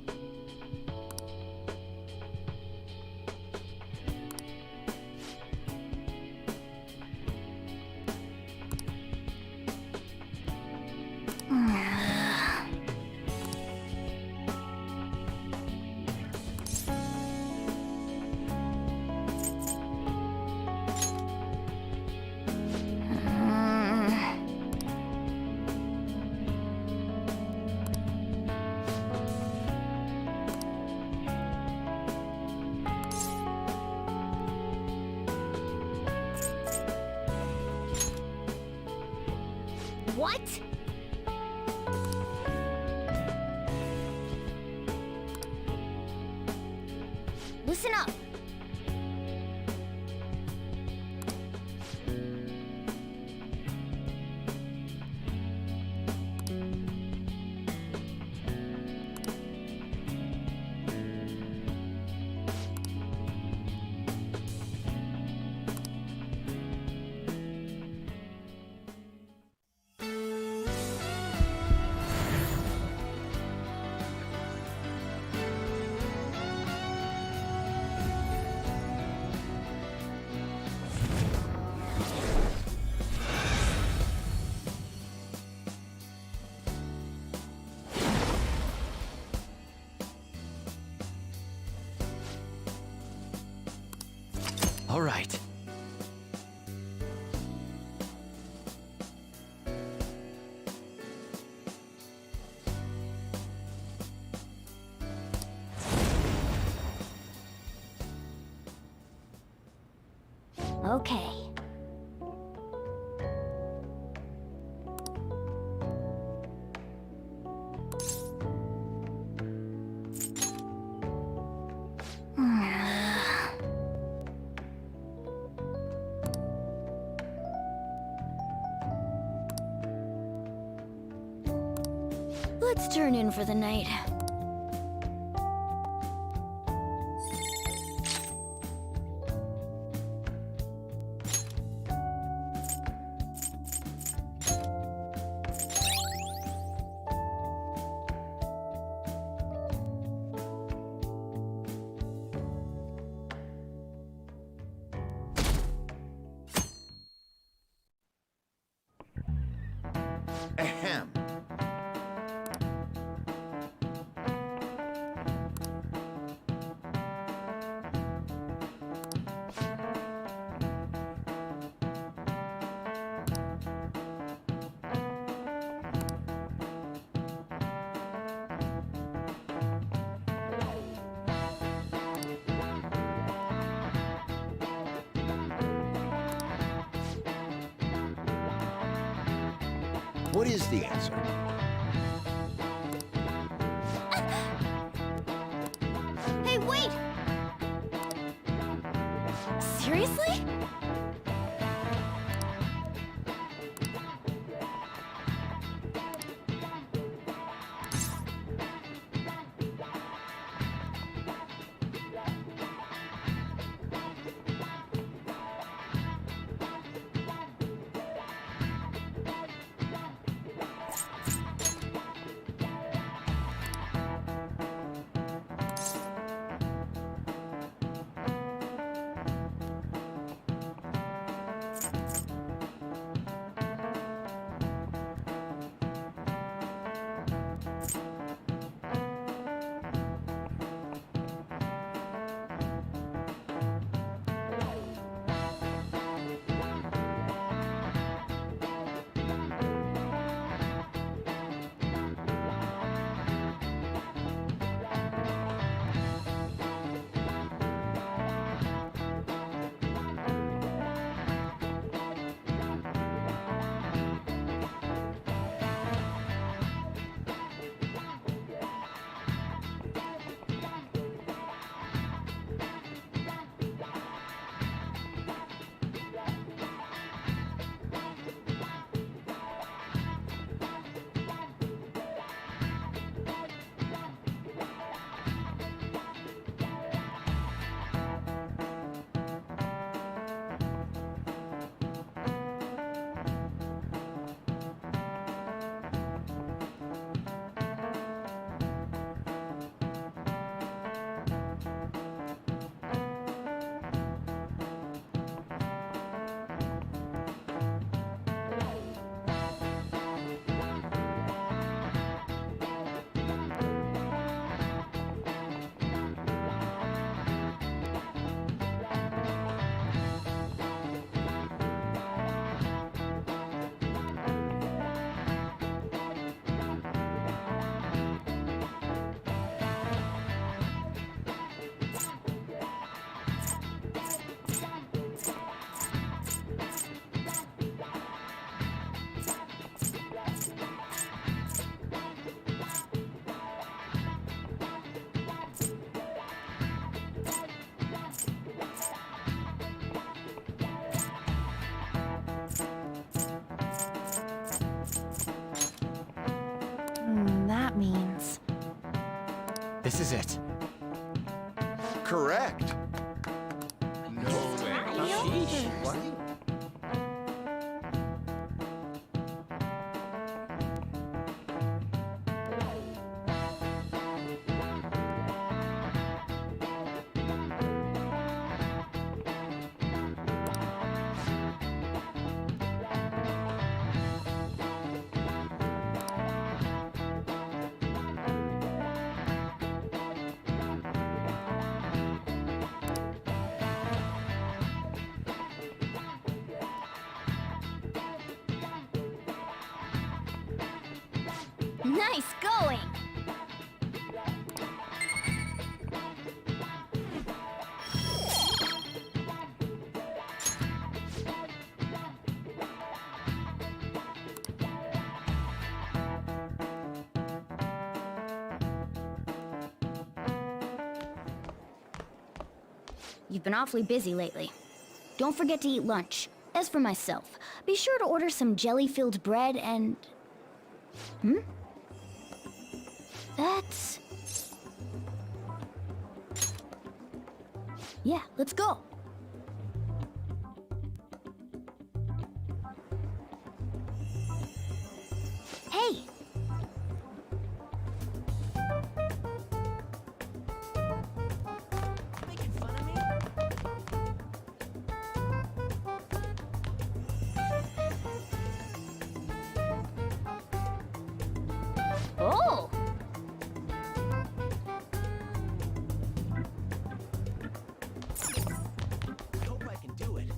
What? Listen up. All right. Okay. Let's turn in for the night. Ahem. What is the answer? Hey, wait! Seriously? This is it. Correct. No way. What? Nice going! You've been awfully busy lately. Don't forget to eat lunch. As for myself, be sure to order some jelly-filled bread and... That's... Yeah, let's go. Hey! Making fun of me? Oh! I hope I can do it.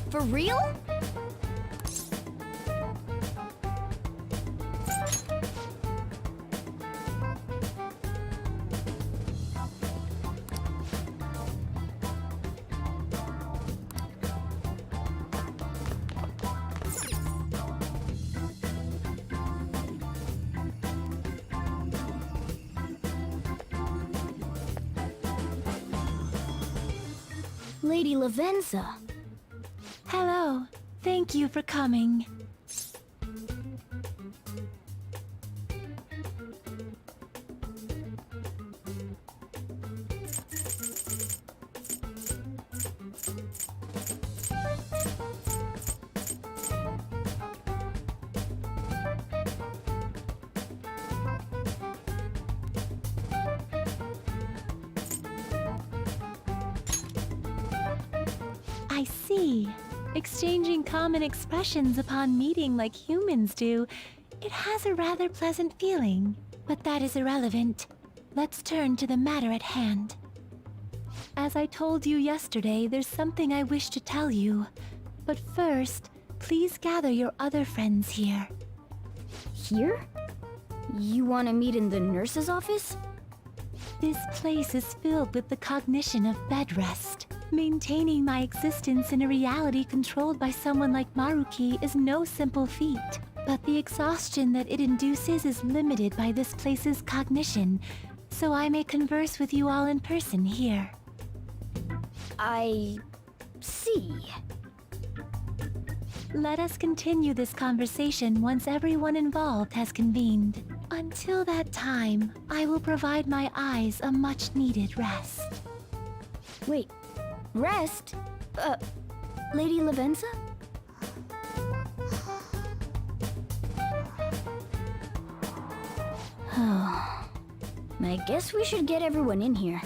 For real? Lady Lavenza. Hello. Thank you for coming. I see. Exchanging common expressions upon meeting like humans do, it has a rather pleasant feeling. But that is irrelevant. Let's turn to the matter at hand. As I told you yesterday, there's something I wish to tell you. But first, please gather your other friends here. Here? You want to meet in the nurse's office? This place is filled with the cognition of bed rest. Maintaining my existence in a reality controlled by someone like Maruki is no simple feat. But the exhaustion that it induces is limited by this place's cognition, so I may converse with you all in person here. I... see. Let us continue this conversation once everyone involved has convened. Until that time, I will provide my eyes a much-needed rest. Wait, rest? Lady Lavenza? I guess we should get everyone in here.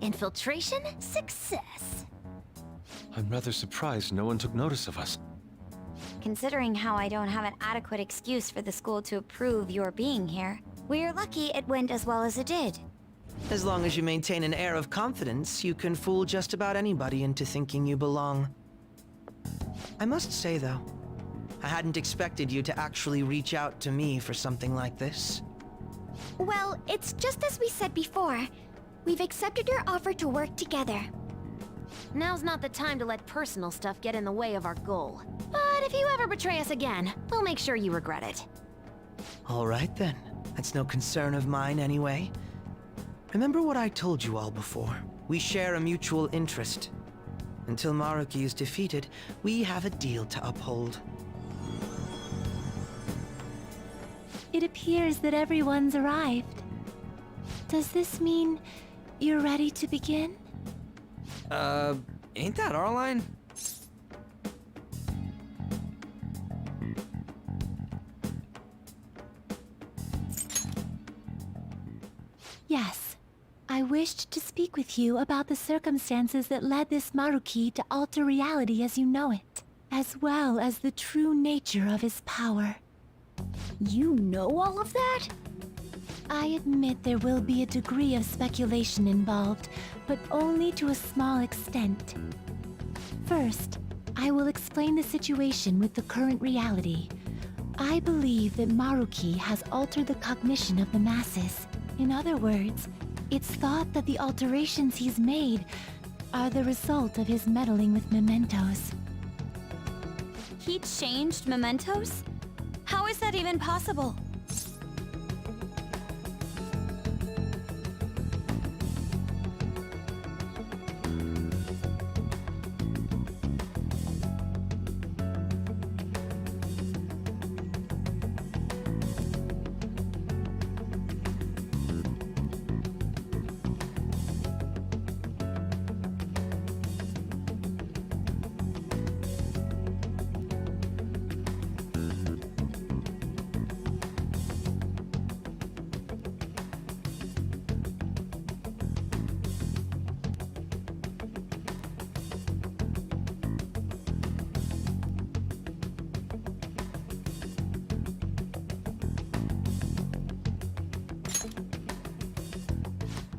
Infiltration success. I'm rather surprised no one took notice of us. Considering how I don't have an adequate excuse for the school to approve your being here, we're lucky it went as well as it did. As long as you maintain an air of confidence, you can fool just about anybody into thinking you belong. I must say, though, I hadn't expected you to actually reach out to me for something like this. Well, it's just as we said before. We've accepted your offer to work together. Now's not the time to let personal stuff get in the way of our goal. But if you ever betray us again, we'll make sure you regret it. All right then. That's no concern of mine anyway. Remember what I told you all before. We share a mutual interest. Until Maruki is defeated, we have a deal to uphold. It appears that everyone's arrived. Does this mean you're ready to begin? Ain't that our line? Yes. I wished to speak with you about the circumstances that led this Maruki to alter reality as you know it, as well as the true nature of his power. You know all of that? I admit there will be a degree of speculation involved, but only to a small extent. First, I will explain the situation with the current reality. I believe that Maruki has altered the cognition of the masses. In other words, it's thought that the alterations he's made are the result of his meddling with mementos. He changed mementos? How is that even possible?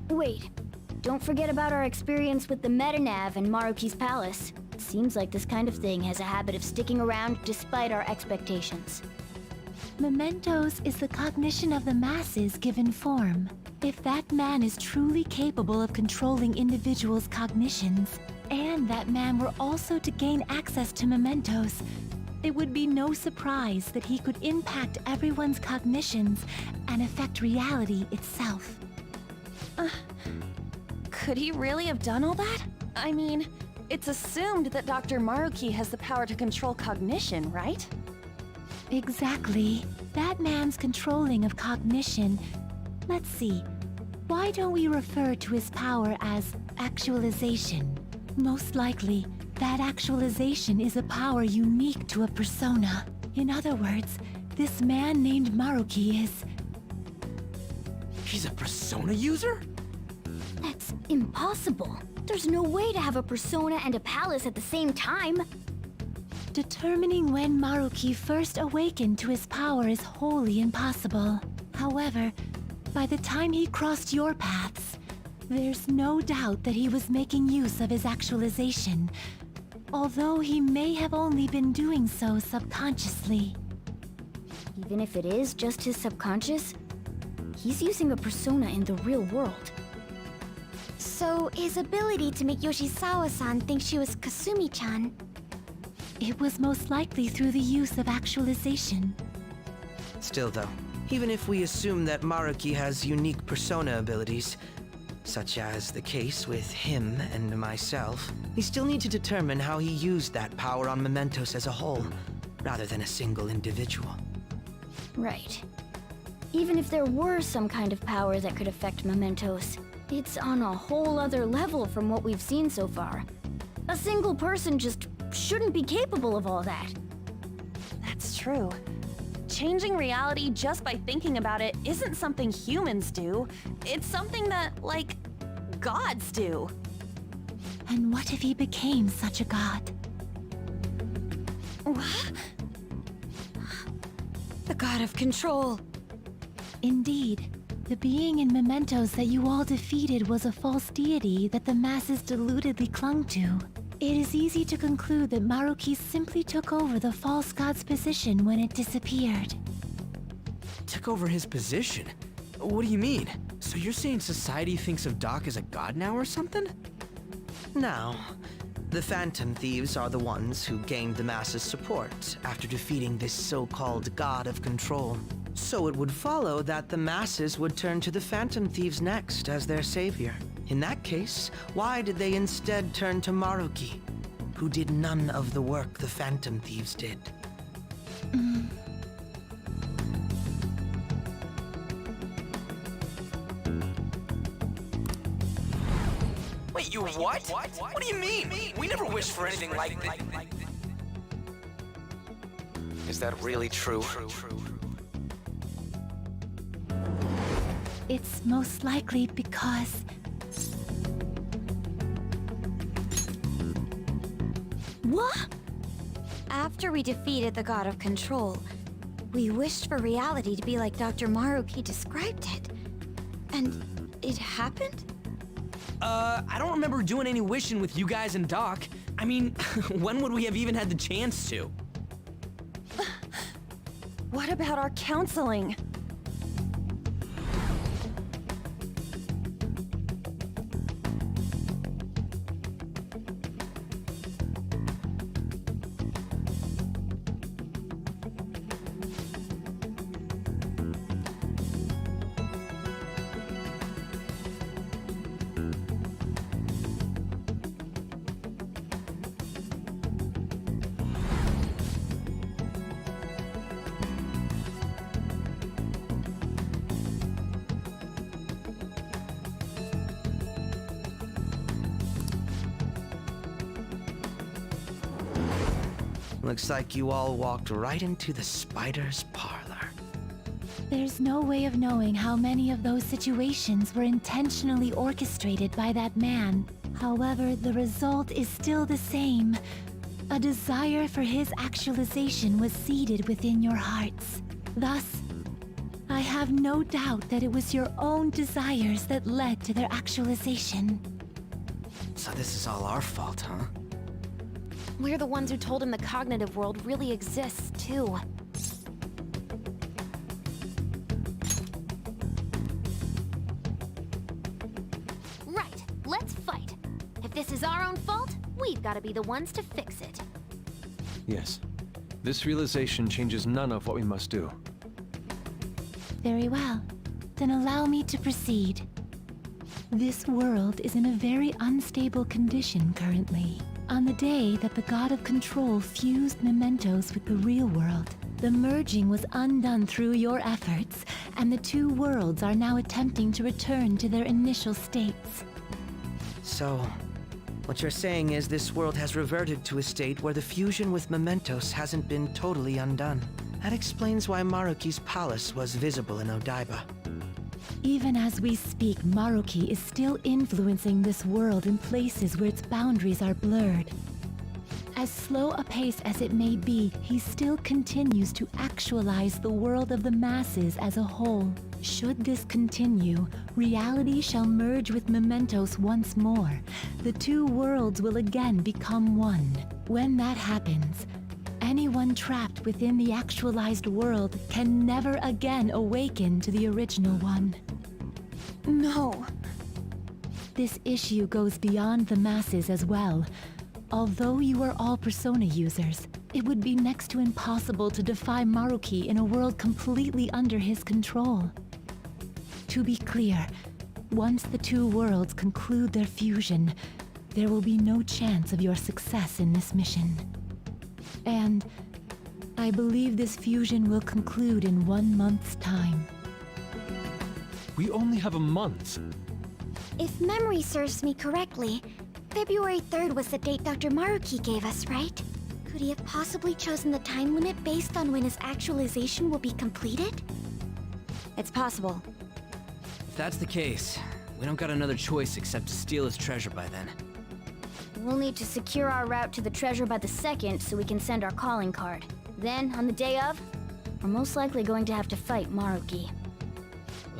Wait, don't forget about our experience with the Metanav and Maruki's palace. It seems like this kind of thing has a habit of sticking around despite our expectations. Mementos is the cognition of the masses given form. If that man is truly capable of controlling individuals' cognitions, and that man were also to gain access to mementos, it would be no surprise that he could impact everyone's cognitions and affect reality itself. Could he really have done all that? I mean, it's assumed that Dr. Maruki has the power to control cognition, right? Exactly. That man's controlling of cognition. Let's see. Why don't we refer to his power as actualization? Most likely, that actualization is a power unique to a persona. In other words, this man named Maruki is... He's a persona user? That's impossible. There's no way to have a persona and a palace at the same time. Determining when Maruki first awakened to his power is wholly impossible. However, by the time he crossed your paths, there's no doubt that he was making use of his actualization, although he may have only been doing so subconsciously. Even if it is just his subconscious, he's using a persona in the real world. So, his ability to make Yoshizawa-san think she was Kasumi-chan. It was most likely through the use of actualization. Still though, even if we assume that Maruki has unique persona abilities, such as the case with him and myself, we still need to determine how he used that power on mementos as a whole, rather than a single individual. Right. Even if there were some kind of power that could affect mementos, it's on a whole other level from what we've seen so far. A single person just shouldn't be capable of all that. That's true. Changing reality just by thinking about it isn't something humans do. It's something that, like, gods do. And what if he became such a god? What? The god of control. Indeed. The being in mementos that you all defeated was a false deity that the masses deludedly clung to. It is easy to conclude that Maruki simply took over the false god's position when it disappeared. Took over his position? What do you mean? So you're saying society thinks of Doc as a god now or something? Now, the Phantom Thieves are the ones who gained the masses' support after defeating this so-called God of Control. So it would follow that the masses would turn to the Phantom Thieves next as their savior. In that case, why did they instead turn to Maruki, who did none of the work the Phantom Thieves did? Wait, you what? What do you mean? We never wished for anything like that. Is that really true? It's most likely because What? After we defeated the God of Control, we wished for reality to be like Dr. Maruki described it. And it happened? I don't remember doing any wishing with you guys and Doc. I mean, when would we have even had the chance to? What about our counseling? Looks like you all walked right into the spider's parlor. there's no way of knowing how many of those situations were intentionally orchestrated by that man. However, the result is still the same. A desire for his actualization was seeded within your hearts. Thus, I have no doubt that it was your own desires that led to their actualization. So this is all our fault, huh? We're the ones who told him the cognitive world really exists, too. Right, let's fight. If this is our own fault, we've got to be the ones to fix it. Yes. This realization changes none of what we must do. Very well. Then allow me to proceed. This world is in a very unstable condition currently. On the day that the God of Control fused mementos with the real world, the merging was undone through your efforts, and the two worlds are now attempting to return to their initial states. So, what you're saying is this world has reverted to a state where the fusion with mementos hasn't been totally undone. That explains why Maruki's palace was visible in Odaiba. Even as we speak, Maruki is still influencing this world in places where its boundaries are blurred. As slow a pace as it may be, he still continues to actualize the world of the masses as a whole. Should this continue, reality shall merge with mementos once more. The two worlds will again become one. When that happens, anyone trapped within the actualized world can never again awaken to the original one. No. This issue goes beyond the masses as well. Although you are all Persona users, it would be next to impossible to defy Maruki in a world completely under his control. To be clear, once the two worlds conclude their fusion, there will be no chance of your success in this mission. And I believe this fusion will conclude in 1 month's time. We only have a month. If memory serves me correctly, February 3rd was the date Dr. Maruki gave us, right? Could he have possibly chosen the time limit based on when his actualization will be completed? It's possible. If that's the case, we don't got another choice except to steal his treasure by then. We'll need to secure our route to the treasure by the 2nd so we can send our calling card. Then, on the day of, we're most likely going to have to fight Maruki.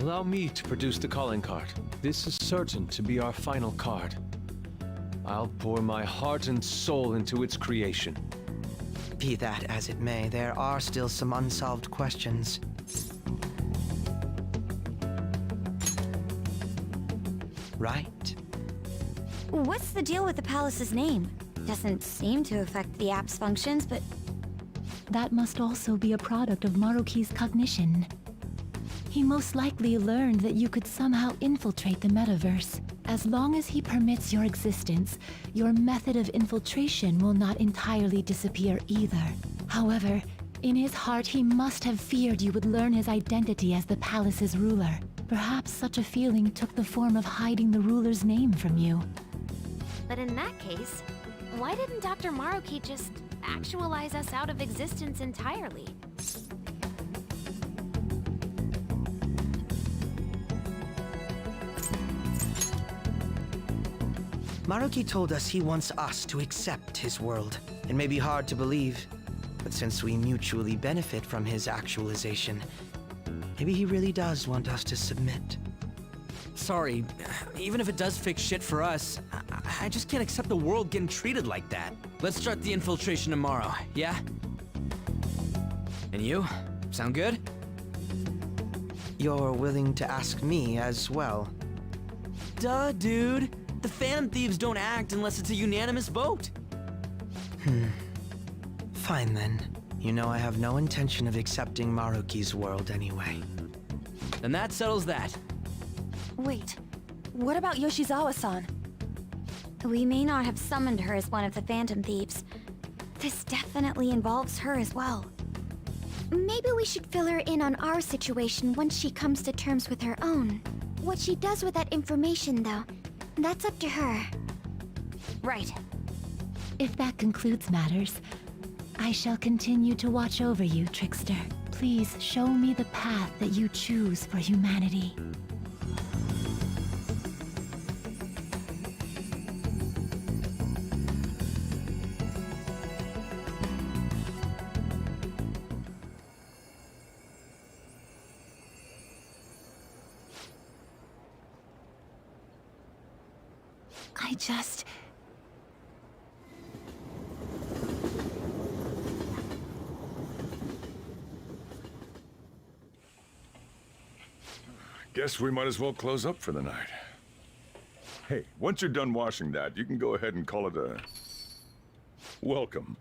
Allow me to produce the calling card. This is certain to be our final card. I'll pour my heart and soul into its creation. Be that as it may, there are still some unsolved questions. right? What's the deal with the palace's name? Doesn't seem to affect the app's functions, but That must also be a product of Maruki's cognition. He most likely learned that you could somehow infiltrate the metaverse. As long as he permits your existence, your method of infiltration will not entirely disappear either. However, in his heart he must have feared you would learn his identity as the palace's ruler. Perhaps such a feeling took the form of hiding the ruler's name from you. But in that case, why didn't Dr. Maruki just actualize us out of existence entirely? Maruki told us he wants us to accept his world. It may be hard to believe, but since we mutually benefit from his actualization, maybe he really does want us to submit. Sorry, even if it does fix shit for us, I just can't accept the world getting treated like that. Let's start the infiltration tomorrow, yeah? And you? Sound good? You're willing to ask me as well. Duh, dude. The Phantom Thieves don't act unless it's a unanimous vote. Fine then. You know I have no intention of accepting Maruki's world anyway. Then that settles that. Wait, what about Yoshizawa-san? we may not have summoned her as one of the Phantom Thieves. This definitely involves her as well. Maybe we should fill her in on our situation once she comes to terms with her own. What she does with that information, though, that's up to her. Right. If that concludes matters, I shall continue to watch over you, Trickster. Please show me the path that you choose for humanity. I just... Guess we might as well close up for the night. Hey, once you're done washing that, you can go ahead and call it a... welcome.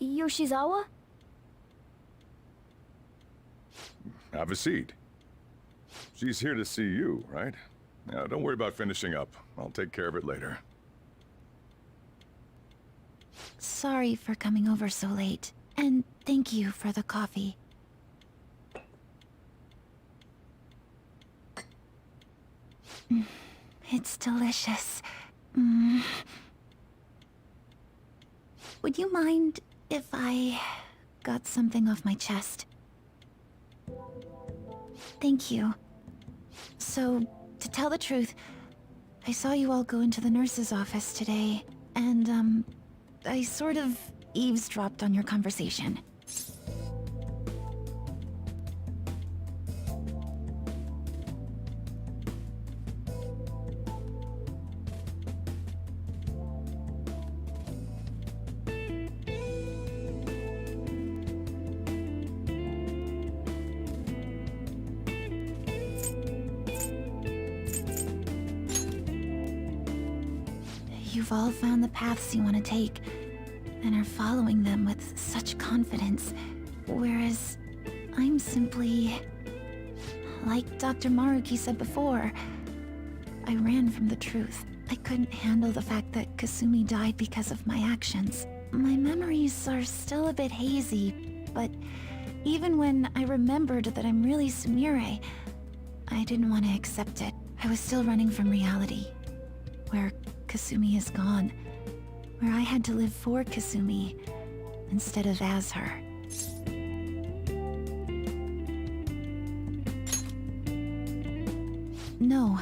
Yoshizawa? Have a seat. She's here to see you, right? Now, don't worry about finishing up. I'll take care of it later. Sorry for coming over so late. And thank you for the coffee. It's delicious. Would you mind if I got something off my chest? Thank you. So, to tell the truth, I saw you all go into the nurse's office today, and, I sort of eavesdropped on your conversation. You've all found the paths you want to take, and are following them with such confidence, whereas I'm simply... like Dr. Maruki said before, I ran from the truth. I couldn't handle the fact that Kasumi died because of my actions. My memories are still a bit hazy, but even when I remembered that I'm really Sumire, I didn't want to accept it. I was still running from reality, where Kasumi is gone, where I had to live for Kasumi instead of as her. No.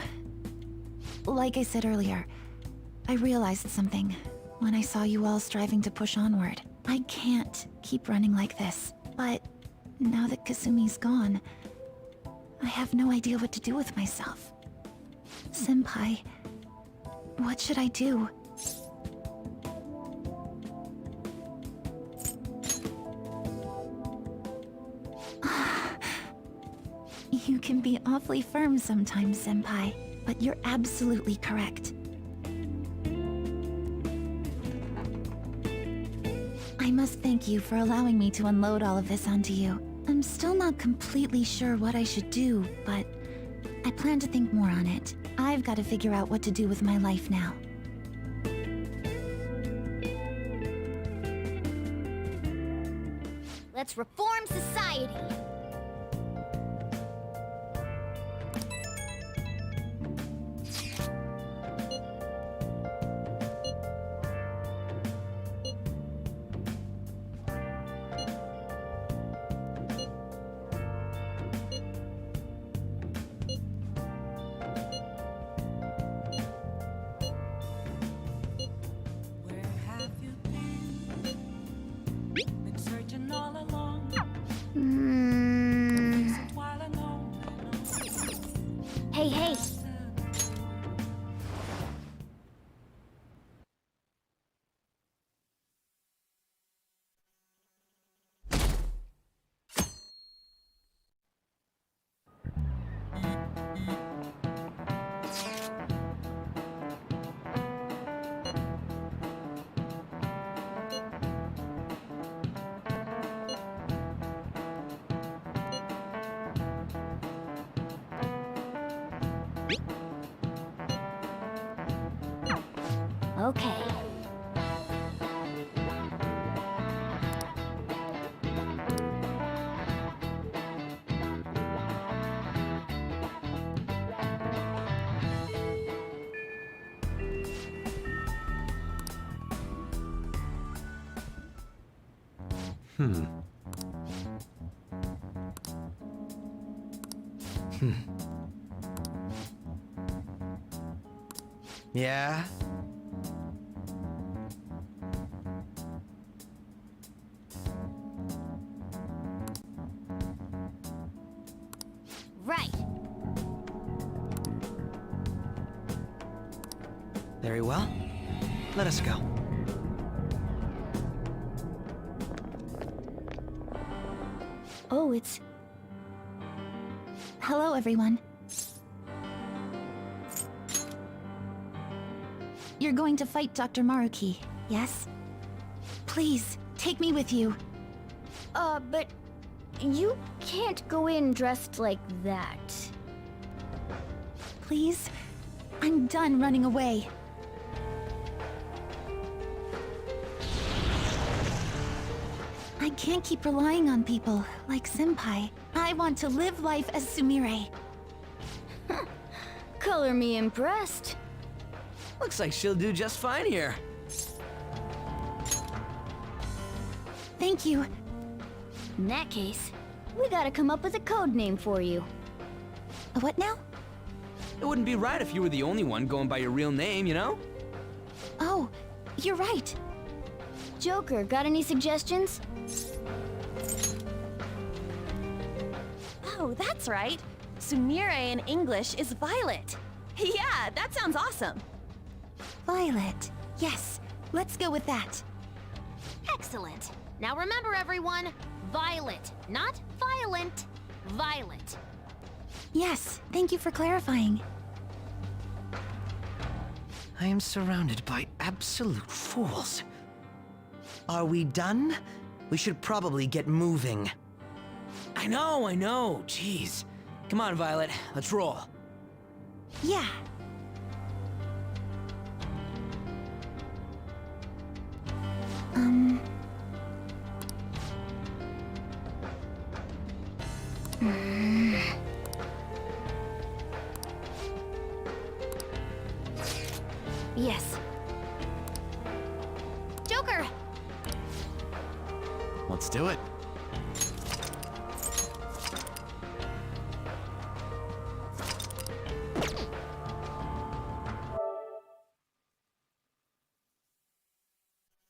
Like I said earlier, I realized something when I saw you all striving to push onward. I can't keep running like this, but now that Kasumi's gone, I have no idea what to do with myself. Senpai, what should I do? You can be awfully firm sometimes, Senpai, but you're absolutely correct. I must thank you for allowing me to unload all of this onto you. I'm still not completely sure what I should do, but I plan to think more on it. I've got to figure out what to do with my life now. Let's reform society. Hey, hey. Okay. Yeah? Right. Very well. Let us go. Oh, it's... Hello, everyone. You're going to fight Dr. Maruki, yes? Please, take me with you. But you can't go in dressed like that. Please? I'm done running away. I can't keep relying on people like Senpai. I want to live life as Sumire. Color me impressed. Looks like she'll do just fine here. Thank you. In that case, we gotta come up with a code name for you. What now? It wouldn't be right if you were the only one going by your real name, you know? Oh, you're right. Joker, got any suggestions? Oh, that's right. Sumire in English is Violet. Yeah, that sounds awesome. Violet. Yes, let's go with that. Excellent. Now remember, everyone, Violet, not violent. Violet. Yes, thank you for clarifying. I am surrounded by absolute fools. Are we done? We should probably get moving. I know. Jeez. Come on, Violet. Let's roll. Yeah. Yes. Joker! Let's do it.